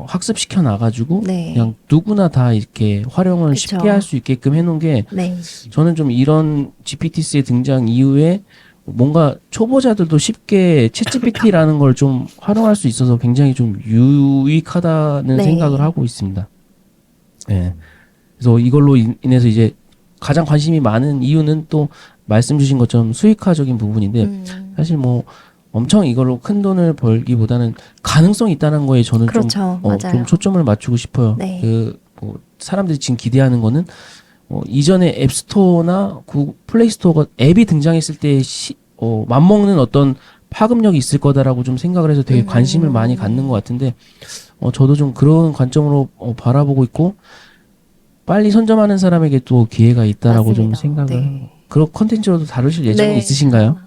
학습시켜 놔가지고 네. 그냥 누구나 다 이렇게 활용을 그쵸. 쉽게 할 수 있게끔 해놓은 게 네. 저는 좀 이런 GPT스의 등장 이후에 뭔가 초보자들도 쉽게 챗GPT라는 걸 좀 활용할 수 있어서 굉장히 좀 유익하다는 네. 생각을 하고 있습니다. 네. 그래서 이걸로 인해서 이제 가장 관심이 많은 이유는 또 말씀 주신 것처럼 수익화적인 부분인데 사실 뭐 엄청 이걸로 큰 돈을 벌기보다는 가능성이 있다는 거에 저는 그렇죠. 맞아요. 좀 초점을 맞추고 싶어요. 네. 뭐 사람들이 지금 기대하는 거는 이전에 앱스토어나 플레이스토어가 앱이 등장했을 때 맞먹는 어떤 파급력이 있을 거다라고 좀 생각을 해서 되게 관심을 많이 갖는 것 같은데 저도 좀 그런 관점으로 바라보고 있고 빨리 선점하는 사람에게 또 기회가 있다라고 맞습니다. 좀 생각을 네. 그런 컨텐츠로도 다루실 예정이 네. 있으신가요?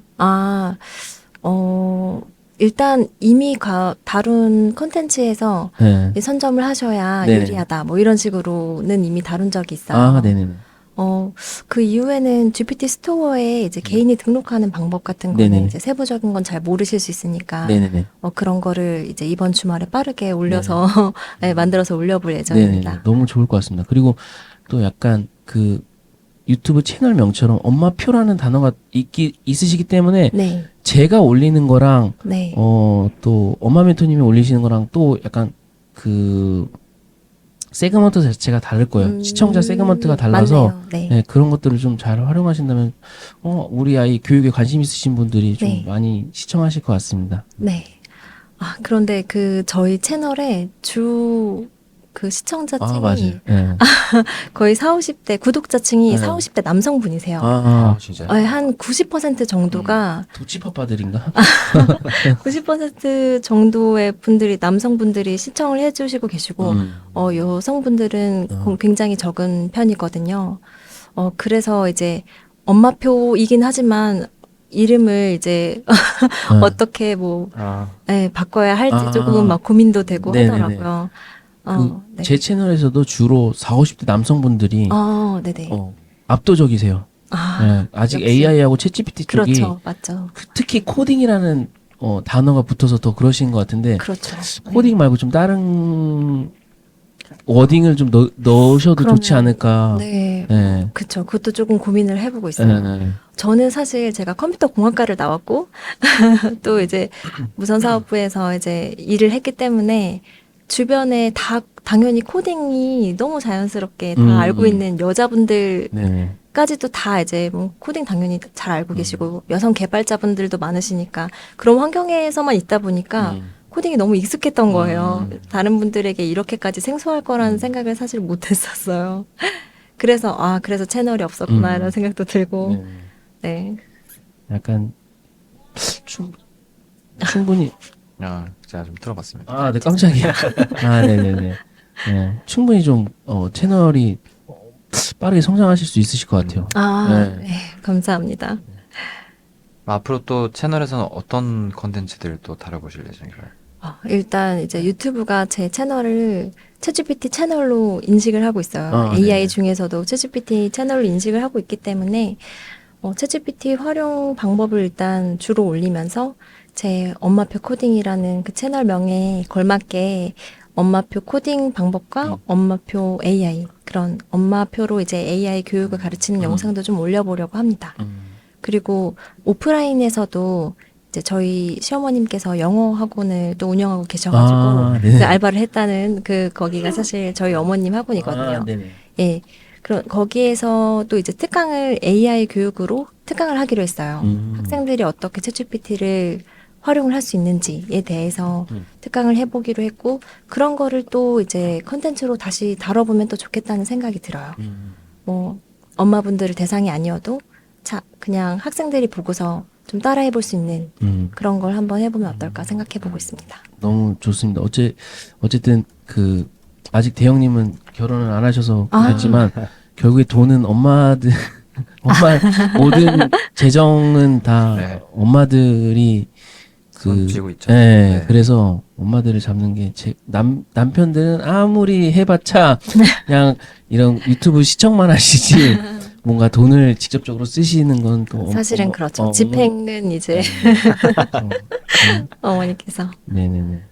일단 이미 다룬 콘텐츠에서 네. 선점을 하셔야 네네. 유리하다. 뭐 이런 식으로는 이미 다룬 적이 있어요. 아, 네네네. 그 이후에는 GPT 스토어에 이제 개인이 등록하는 방법 같은 거는 네네. 이제 세부적인 건 잘 모르실 수 있으니까 네네네. 그런 거를 이제 이번 주말에 빠르게 올려서 네, 만들어서 올려볼 예정입니다. 네네네. 너무 좋을 것 같습니다. 그리고 또 약간 그 유튜브 채널명처럼 엄마표라는 단어가 있으시기 때문에 네, 제가 올리는 거랑 네. 또 엄마 멘토님이 올리시는 거랑 또 약간 그 세그먼트 자체가 다를 거예요. 시청자 세그먼트가 달라서 맞네요. 네. 네, 그런 것들을 좀 잘 활용하신다면 우리 아이 교육에 관심 있으신 분들이 좀 네. 많이 시청하실 것 같습니다. 네. 그런데 저희 채널에 그 시청자층이 맞아요. 네. 거의 40, 50대 구독자층이 네. 40, 50대 남성분이세요. 진짜요? 한 90% 정도가 도치파파들인가? 90% 정도의 분들이 남성분들이 시청을 해주시고 계시고 여성분들은 굉장히 적은 편이거든요. 그래서 이제 엄마표이긴 하지만 이름을 이제 어떻게 뭐 바꿔야 할지 조금 막 고민도 되고 네네네. 하더라고요. 네. 제 채널에서도 주로 40, 50대 남성분들이 네네. 압도적이세요. 네, 아직 역시. AI하고 챗GPT 쪽이 그렇죠. 맞죠. 특히 코딩이라는 단어가 붙어서 더 그러신 것 같은데 그렇죠. 코딩 말고 좀 다른 워딩을 좀 넣으셔도 좋지 그러면, 않을까. 네. 네. 그쵸. 그것도 조금 고민을 해보고 있어요. 네. 저는 사실 제가 컴퓨터 공학과를 나왔고, 또 이제 무선사업부에서 이제 일을 했기 때문에 주변에 당연히 코딩이 너무 자연스럽게 다 알고 있는 여자분들까지도 네. 다 이제 뭐 코딩 당연히 잘 알고 계시고, 여성 개발자분들도 많으시니까 그런 환경에서만 있다 보니까 코딩이 너무 익숙했던 거예요. 다른 분들에게 이렇게까지 생소할 거라는 생각을 사실 못 했었어요. 그래서 채널이 없었구나 이런 생각도 들고, 네. 약간 충분히 제가 좀 들어봤습니다. 네, 깜짝이야. 네네네. 네, 충분히 좀 채널이 빠르게 성장하실 수 있으실 것 같아요. 네, 감사합니다. 앞으로 또 채널에서는 어떤 컨텐츠들을 또 다뤄보실 예정인가요? 일단 이제 유튜브가 제 채널을 챗GPT 채널로 인식을 하고 있어요. AI 네네. 중에서도 챗GPT 채널로 인식을 하고 있기 때문에 챗GPT 활용 방법을 일단 주로 올리면서 제 엄마표 코딩이라는 그 채널명에 걸맞게 엄마표 코딩 방법과 엄마표 AI 그런 엄마표로 이제 AI 교육을 가르치는 영상도 좀 올려보려고 합니다. 그리고 오프라인에서도 이제 저희 시어머님께서 영어 학원을 또 운영하고 계셔가지고 네네. 그 알바를 했다는 거기가 사실 저희 어머님 학원이거든요. 네네. 예. 거기에서 또 이제 특강을 AI 교육으로 특강을 하기로 했어요. 학생들이 어떻게 챗GPT를 활용을 할 수 있는지에 대해서 특강을 해보기로 했고, 그런 거를 또 이제 컨텐츠로 다시 다뤄보면 또 좋겠다는 생각이 들어요. 뭐, 엄마분들을 대상이 아니어도, 그냥 학생들이 보고서 좀 따라해볼 수 있는 그런 걸 한번 해보면 어떨까 생각해보고 있습니다. 너무 좋습니다. 어쨌든 아직 대형님은 결혼을 안 하셔서 그랬지만 결국에 돈은 엄마들 모든 재정은 다 네. 엄마들이 손 쥐고 있죠. 네, 그래서 엄마들을 잡는 게 남편들은 아무리 해봤자 그냥 이런 유튜브 시청만 하시지 뭔가 돈을 직접적으로 쓰시는 건 또 사실은 그렇죠. 집행은 이제 어머니께서. 네네네.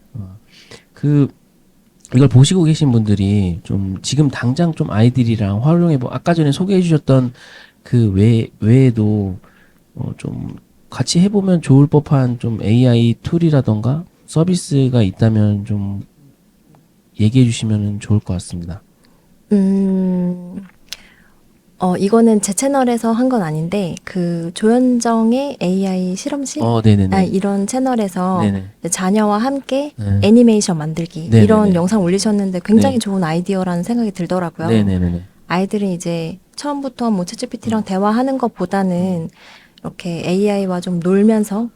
이걸 보시고 계신 분들이 좀 지금 당장 좀 아이들이랑 아까 전에 소개해 주셨던 그 외에도 좀 같이 해보면 좋을 법한 좀 AI 툴이라던가 서비스가 있다면 좀 얘기해 주시면 좋을 것 같습니다. 이거는 제 채널에서 한 건 아닌데, 그 조현정의 AI 실험실? 네네네. 이런 채널에서 네네. 자녀와 함께 네. 애니메이션 만들기 네네네. 이런 영상 올리셨는데 굉장히 네. 좋은 아이디어라는 생각이 들더라고요. 네네네. 아이들은 이제 처음부터 뭐 챗GPT랑 대화하는 것보다는 이렇게 AI와 좀 놀면서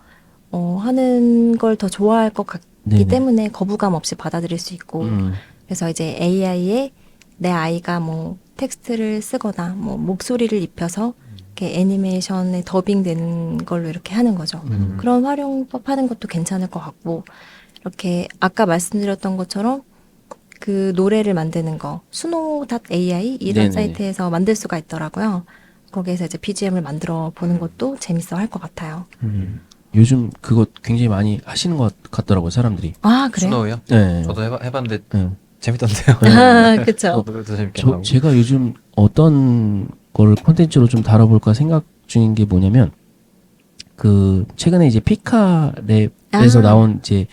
하는 걸 더 좋아할 것 같기 네네. 때문에 거부감 없이 받아들일 수 있고, 그래서 이제 AI에 내 아이가 뭐 텍스트를 쓰거나 뭐 목소리를 입혀서 이렇게 애니메이션에 더빙되는 걸로 이렇게 하는 거죠. 그런 활용법 하는 것도 괜찮을 것 같고, 이렇게 아까 말씀드렸던 것처럼 그 노래를 만드는 거 수노.ai 이런 네네네. 사이트에서 만들 수가 있더라고요. 거기에서 이제 BGM을 만들어 보는 것도 재밌어 할 것 같아요. 요즘 그거 굉장히 많이 하시는 것 같더라고요, 사람들이. 그래요? 스노우요? 네. 저도 해봤는데 네. 재밌던데요. 그쵸. 저도 재밌게 하고. 제가 요즘 어떤 걸 콘텐츠로 좀 다뤄볼까 생각 중인 게 뭐냐면 최근에 이제 피카랩에서 나온 이제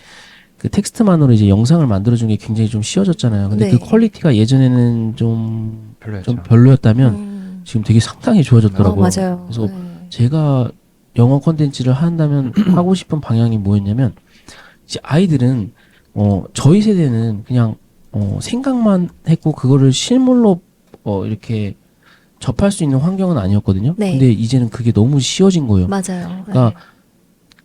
그 텍스트만으로 이제 영상을 만들어준 게 굉장히 좀 쉬워졌잖아요. 근데 네. 그 퀄리티가 예전에는 좀 별로였죠. 별로였다면 지금 되게 상당히 좋아졌더라고요. 맞아요. 그래서 네. 제가 영어 콘텐츠를 한다면 하고 싶은 방향이 뭐였냐면 이제 아이들은 저희 세대는 그냥 생각만 했고 그거를 실물로 이렇게 접할 수 있는 환경은 아니었거든요. 네. 근데 이제는 그게 너무 쉬워진 거예요. 맞아요. 그러니까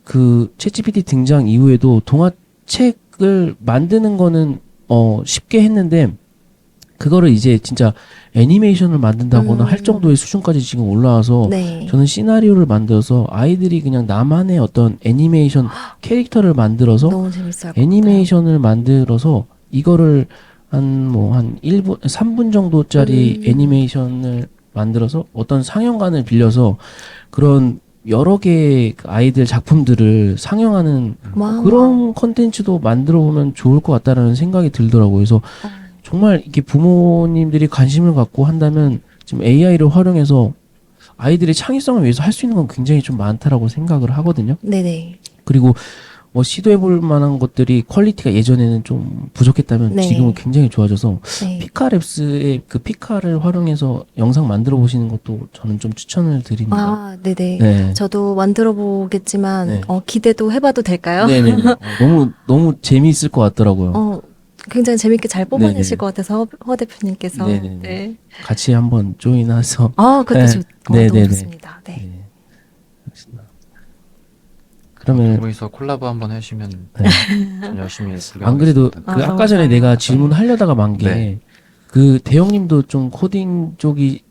그 챗GPT 등장 이후에도 동화책을 만드는 거는 쉽게 했는데 그거를 이제 진짜 애니메이션을 만든다거나 할 정도의 수준까지 지금 올라와서 네. 저는 시나리오를 만들어서 아이들이 그냥 나만의 어떤 애니메이션 캐릭터를 만들어서 너무 재밌어요. 애니메이션을 만들어서 이거를 한 1분, 3분 정도짜리 애니메이션을 만들어서 어떤 상영관을 빌려서 그런 여러 개의 그 아이들 작품들을 상영하는 와. 그런 컨텐츠도 만들어 보면 좋을 것 같다라는 생각이 들더라고요. 그래서 정말 이게 부모님들이 관심을 갖고 한다면 지금 AI를 활용해서 아이들의 창의성을 위해서 할 수 있는 건 굉장히 좀 많다라고 생각을 하거든요. 네네. 그리고 뭐 시도해볼 만한 것들이 퀄리티가 예전에는 좀 부족했다면 네. 지금은 굉장히 좋아져서 네. 피카랩스의 그 피카를 활용해서 영상 만들어 보시는 것도 저는 좀 추천을 드립니다. 아, 네네. 네. 저도 만들어 보겠지만 네. 기대도 해봐도 될까요? 네네. 너무 재미있을 것 같더라고요. 굉장히 재밌게 잘 뽑아내실 네네. 것 같아서 허 대표님께서. 네네네. 네. 같이 한번 조인해서. 그것도 네. 너무 네네네. 좋습니다. 네. 네. 그러면 거기서 콜라보 한번 해주시면 네. 전 열심히 안 그래도 그 너무 아까 전에 좋아요. 내가 질문하려다가 만 게 네. 그 대형님도 좀 코딩 쪽이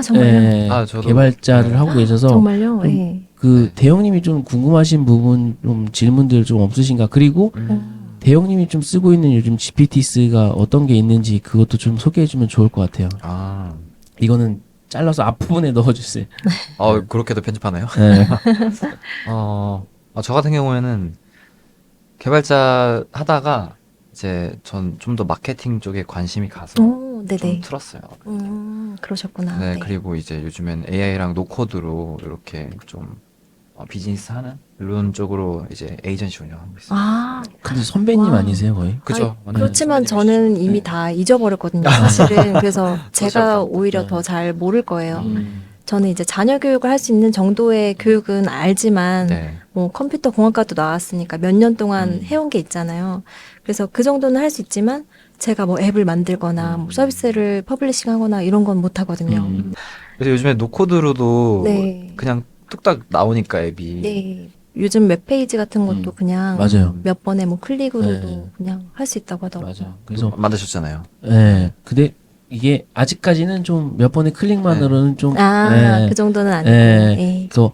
정말요? 예, 저도 개발자를 네. 하고 계셔서 정말요? 좀 네. 그 대형님이 좀 궁금하신 부분 좀 질문들 좀 없으신가? 그리고 대형님이 좀 쓰고 있는 요즘 GPT스가 어떤 게 있는지 그것도 좀 소개해주면 좋을 것 같아요. 이거는 잘라서 앞부분에 넣어주세요. 그렇게도 편집하나요? 네. 저 같은 경우에는 개발자 하다가 이제 전 좀 더 마케팅 쪽에 관심이 가서 좀 네네. 틀었어요. 그러셨구나. 네, 네. 그리고 이제 요즘엔 AI랑 노코드로 이렇게 좀 비즈니스 하는 이런 쪽으로 이제 에이전시 운영하고 있어요. 근데 선배님 와. 아니세요, 거의? 그죠? 그렇지만 선배님이시죠. 저는 이미 네. 다 잊어버렸거든요, 사실은. 그래서 제가 감사합니다. 오히려 네. 더 잘 모를 거예요. 음. 저는 이제 자녀 교육을 할 수 있는 정도의 교육은 알지만, 네. 뭐 컴퓨터 공학과도 나왔으니까 몇 년 동안 음. 해온 게 있잖아요. 그래서 그 정도는 할 수 있지만, 제가 뭐 앱을 만들거나, 뭐 서비스를 퍼블리싱 하거나 이런 건 못 하거든요. 그래서 요즘에 노코드로도 네. 그냥 뚝딱 나오니까 앱이. 네. 요즘 웹페이지 같은 것도 그냥 맞아요. 몇 번의 뭐 클릭으로도 네. 그냥 할 수 있다고 하더라고요. 맞아. 그래서 만드셨잖아요. 예. 근데 이게 아직까지는 좀 몇 번의 클릭만으로는 좀 예. 그 정도는 아니고. 예. 예. 그래서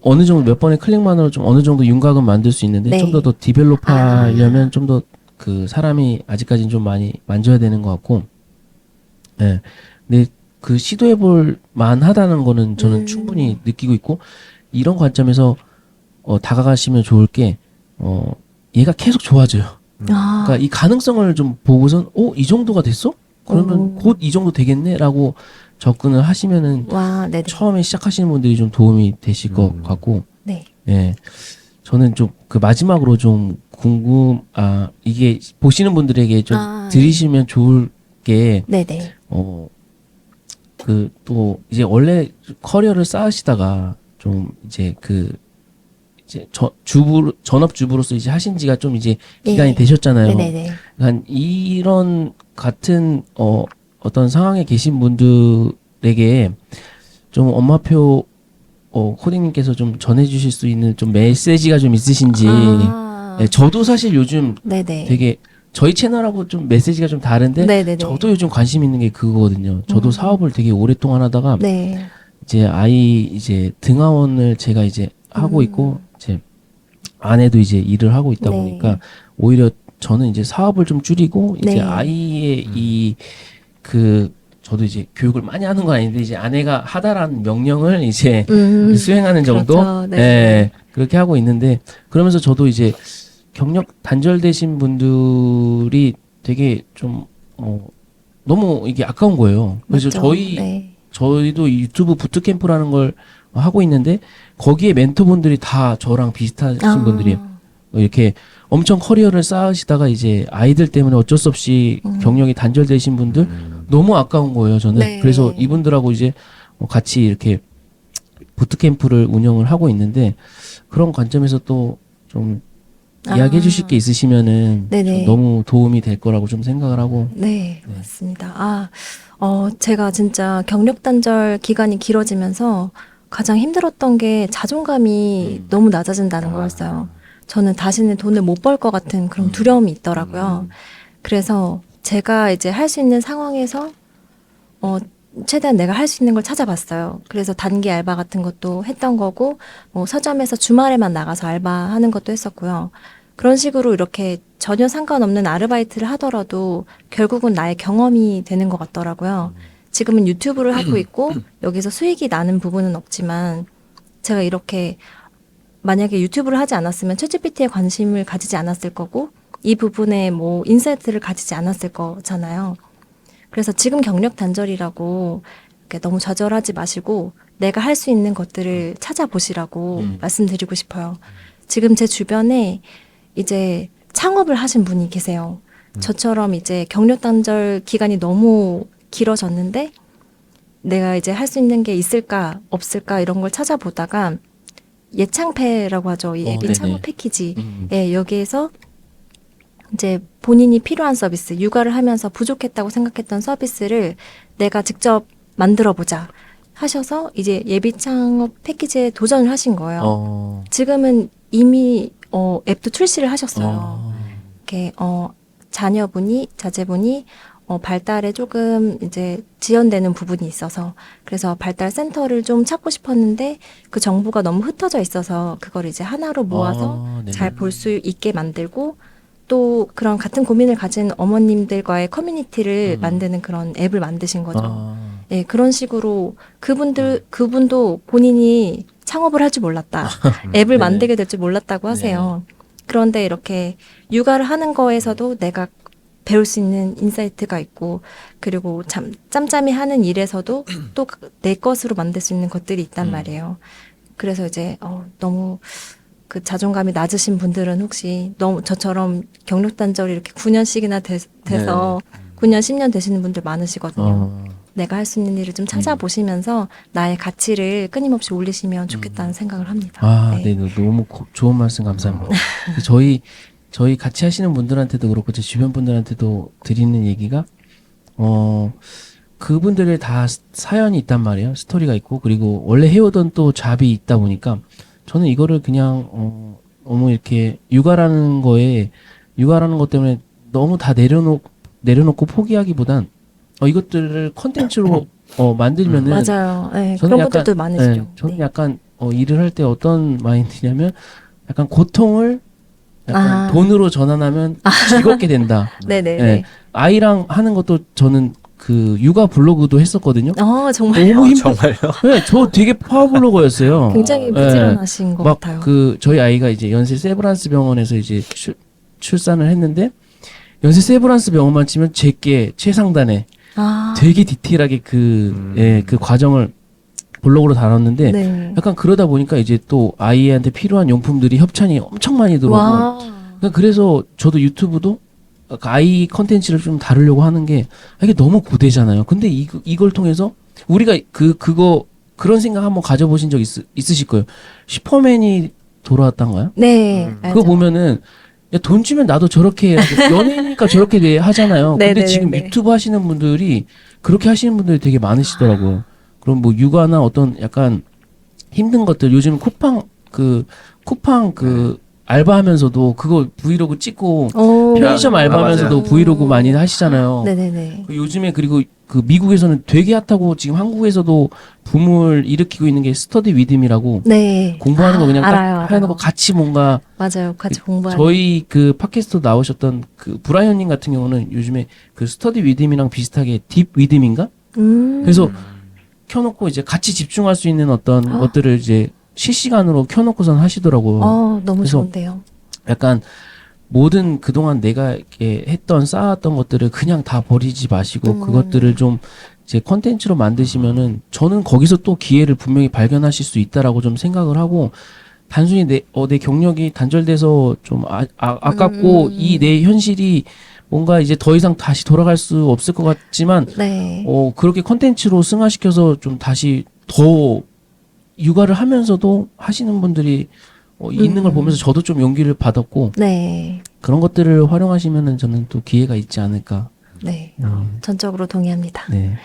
어느 정도 몇 번의 클릭만으로 좀 어느 정도 윤곽은 만들 수 있는데 네. 좀 더 디벨롭하려면 좀 더 그 사람이 아직까지는 좀 많이 만져야 되는 것 같고. 예. 근데 그 시도해볼 만하다는 거는 저는 충분히 느끼고 있고 이런 관점에서 다가가시면 좋을 게 얘가 계속 좋아져요. 그러니까 이 가능성을 좀 보고선 이 정도가 됐어? 그러면 곧 이 정도 되겠네라고 접근을 하시면은 와, 네. 처음에 시작하시는 분들이 좀 도움이 되실 것 같고, 네. 예. 저는 좀 그 마지막으로 좀 이게 보시는 분들에게 좀 들으시면 좋을 게, 네네. 그 또 이제 원래 커리어를 쌓으시다가 좀 이제 이제 전업주부로서 이제 하신 지가 좀 이제 기간이 예. 되셨잖아요. 네네네. 그러니까 이런 같은 어떤 상황에 계신 분들에게 좀 엄마표 코디님께서 좀 전해주실 수 있는 좀 메시지가 좀 있으신지. 네, 저도 사실 요즘 네네. 되게 저희 채널하고 좀 메시지가 좀 다른데 네네네. 저도 요즘 관심 있는 게 그거거든요. 저도 사업을 되게 오랫동안 하다가 네. 이제 아이 이제 등하원을 제가 이제 하고 있고 이제 아내도 이제 일을 하고 있다 네. 보니까 오히려 저는 이제 사업을 좀 줄이고 이제 네. 아이의 저도 이제 교육을 많이 하는 건 아닌데 이제 아내가 하다라는 명령을 이제 수행하는 정도 그렇죠. 네. 예, 그렇게 하고 있는데 그러면서 저도 이제 경력 단절되신 분들이 되게 좀 너무 이게 아까운 거예요. 그래서 맞죠. 네. 저희도 유튜브 부트캠프라는 걸 하고 있는데 거기에 멘토분들이 다 저랑 비슷하신 분들이에요. 이렇게 엄청 커리어를 쌓으시다가 이제 아이들 때문에 어쩔 수 없이 경력이 단절되신 분들 너무 아까운 거예요, 저는. 네. 그래서 이분들하고 이제 같이 이렇게 부트캠프를 운영을 하고 있는데 그런 관점에서 또 좀 이야기해 주실 게 있으시면은 네네. 좀 너무 도움이 될 거라고 좀 생각을 하고. 네, 맞습니다. 제가 진짜 경력 단절 기간이 길어지면서 가장 힘들었던 게 자존감이 너무 낮아진다는 거였어요. 저는 다시는 돈을 못 벌 것 같은 그런 두려움이 있더라고요. 그래서 제가 이제 할 수 있는 상황에서 최대한 내가 할 수 있는 걸 찾아봤어요. 그래서 단기 알바 같은 것도 했던 거고, 뭐 서점에서 주말에만 나가서 알바하는 것도 했었고요. 그런 식으로 이렇게 전혀 상관없는 아르바이트를 하더라도 결국은 나의 경험이 되는 것 같더라고요. 지금은 유튜브를 하고 있고 여기서 수익이 나는 부분은 없지만 제가 이렇게 만약에 유튜브를 하지 않았으면 챗GPT에 관심을 가지지 않았을 거고 이 부분에 뭐 인사이트를 가지지 않았을 거잖아요. 그래서 지금 경력 단절이라고 이렇게 너무 좌절하지 마시고 내가 할 수 있는 것들을 찾아보시라고 말씀드리고 싶어요. 지금 제 주변에 이제 창업을 하신 분이 계세요. 저처럼 이제 경력 단절 기간이 너무 길어졌는데 내가 이제 할 수 있는 게 있을까 없을까 이런 걸 찾아보다가 예창패라고 하죠. 이 앱이 네네. 창업 패키지. 예, 여기에서 이제 본인이 필요한 서비스, 육아를 하면서 부족했다고 생각했던 서비스를 내가 직접 만들어 보자 하셔서 이제 예비 창업 패키지에 도전을 하신 거예요. 지금은 이미 앱도 출시를 하셨어요. 이렇게 자제분이 발달에 조금 이제 지연되는 부분이 있어서 그래서 발달 센터를 좀 찾고 싶었는데 그 정보가 너무 흩어져 있어서 그걸 이제 하나로 모아서 네네. 잘 볼 수 있게 만들고 또 그런 같은 고민을 가진 어머님들과의 커뮤니티를 만드는 그런 앱을 만드신 거죠. 예, 그런 식으로 그분도 본인이 창업을 할 줄 몰랐다. 앱을 네네. 만들게 될 줄 몰랐다고 하세요. 그런데 이렇게 육아를 하는 거에서도 내가 배울 수 있는 인사이트가 있고 그리고 짬짬이 하는 일에서도 또 내 것으로 만들 수 있는 것들이 있단 말이에요. 그래서 이제 너무 그 자존감이 낮으신 분들은 혹시 너무 저처럼 경력 단절이 이렇게 9년씩이나 돼서 9년, 10년 되시는 분들 많으시거든요. 내가 할 수 있는 일을 좀 찾아보시면서 나의 가치를 끊임없이 올리시면 좋겠다는 생각을 합니다. 네, 너무 좋은 말씀 감사합니다. 저희 같이 하시는 분들한테도 그렇고 제 주변 분들한테도 드리는 얘기가 그분들의 다 사연이 있단 말이에요. 스토리가 있고 그리고 원래 해오던 또 잡이 있다 보니까 저는 이거를 그냥 너무 이렇게 육아라는 것 때문에 너무 다 내려놓고 포기하기보단 이것들을 컨텐츠로 만들면은 맞아요. 네, 저는 그런 분들도 많으시죠. 네, 저는 약간 일을 할 때 어떤 마인드냐면 약간 고통을 약간 돈으로 전환하면 즐겁게 된다. 네네. 네, 아이랑 하는 것도 저는 그 육아 블로그도 했었거든요. 정말 너무 정말요? 네, 저 되게 파워블로거였어요. 굉장히 부지런하신 것 막 같아요. 저희 아이가 이제 연세 세브란스 병원에서 이제 출산을 했는데 연세 세브란스 병원만 치면 제게 최상단에 되게 디테일하게 그 과정을 블로그로 다뤘는데 네. 약간 그러다 보니까 이제 또 아이한테 필요한 용품들이 협찬이 엄청 많이 들어오고 그러니까 그래서 저도 유튜브도 아이 컨텐츠를 좀 다루려고 하는 게 이게 너무 고되잖아요. 근데 이걸 통해서 우리가 그런 생각 한번 가져보신 적 있으실 거예요. 슈퍼맨이 돌아왔단가요? 네. 그거 보면은 야, 돈 주면 나도 저렇게 해야지. 연예인이니까 저렇게 하잖아요. 근데 네네네네. 지금 유튜브 하시는 분들이 그렇게 하시는 분들이 되게 많으시더라고요. 그럼 뭐 육아나 어떤 약간 힘든 것들 요즘 쿠팡 알바하면서도 그거 브이로그 찍고 편의점 알바하면서도 맞아요. 브이로그 많이 하시잖아요. 네네네. 요즘에 그리고 그 미국에서는 되게 핫하고 지금 한국에서도 붐을 일으키고 있는 게 스터디 위듬이라고 네. 공부하는 거 그냥 알아요, 딱 해놓고 알아요. 같이 뭔가 맞아요. 같이 공부하는. 저희 그 팟캐스트 나오셨던 그 브라이언님 같은 경우는 요즘에 그 스터디 위듬이랑 비슷하게 딥 위듬인가? 그래서 켜놓고 이제 같이 집중할 수 있는 어떤 것들을 이제 실시간으로 켜놓고선 하시더라고요. 너무 그래서 좋은데요. 약간 모든 그동안 내가 이렇게 쌓았던 것들을 그냥 다 버리지 마시고 그것들을 좀 이제 컨텐츠로 만드시면은 저는 거기서 또 기회를 분명히 발견하실 수 있다라고 좀 생각을 하고 단순히 내 경력이 단절돼서 좀 아깝고 이 내 현실이 뭔가 이제 더 이상 다시 돌아갈 수 없을 것 같지만 네. 그렇게 컨텐츠로 승화시켜서 좀 다시 더 육아를 하면서도 하시는 분들이 있는 걸 보면서 저도 좀 용기를 받았고 네. 그런 것들을 활용하시면은 저는 또 기회가 있지 않을까. 네. 전적으로 동의합니다. 네.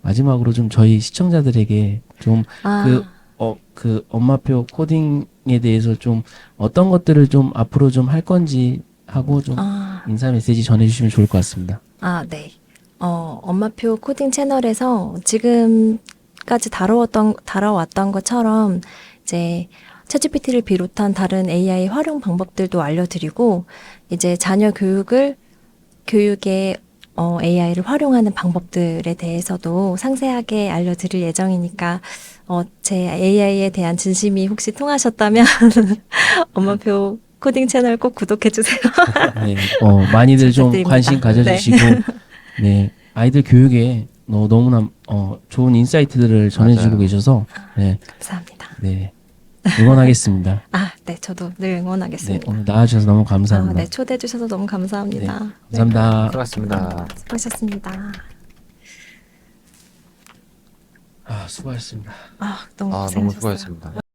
마지막으로 좀 저희 시청자들에게 좀 그 엄마표 코딩에 대해서 좀 어떤 것들을 좀 앞으로 좀 할 건지 하고 좀 인사 메시지 전해주시면 좋을 것 같습니다. 네. 엄마표 코딩 채널에서 지금까지 다뤄왔던 것처럼 이제 챗GPT를 비롯한 다른 AI 활용 방법들도 알려드리고 이제 자녀 교육에 AI를 활용하는 방법들에 대해서도 상세하게 알려드릴 예정이니까 제 AI에 대한 진심이 혹시 통하셨다면 엄마표 코딩 채널 꼭 구독해주세요. 네, 많이들 좀 부탁드립니다. 관심 가져주시고, 네, 아이들 교육에 너무나 좋은 인사이트들을 전해주고 맞아요. 계셔서, 네, 감사합니다. 네, 응원하겠습니다. 네, 저도 늘 네, 응원하겠습니다. 오늘 나와주셔서 너무 감사합니다. 네, 초대해주셔서 너무 감사합니다. 네, 감사합니다. 수고하셨습니다. 수고하셨습니다. 수고하셨습니다. 너무 너무 고생하셨어요. 수고하셨습니다.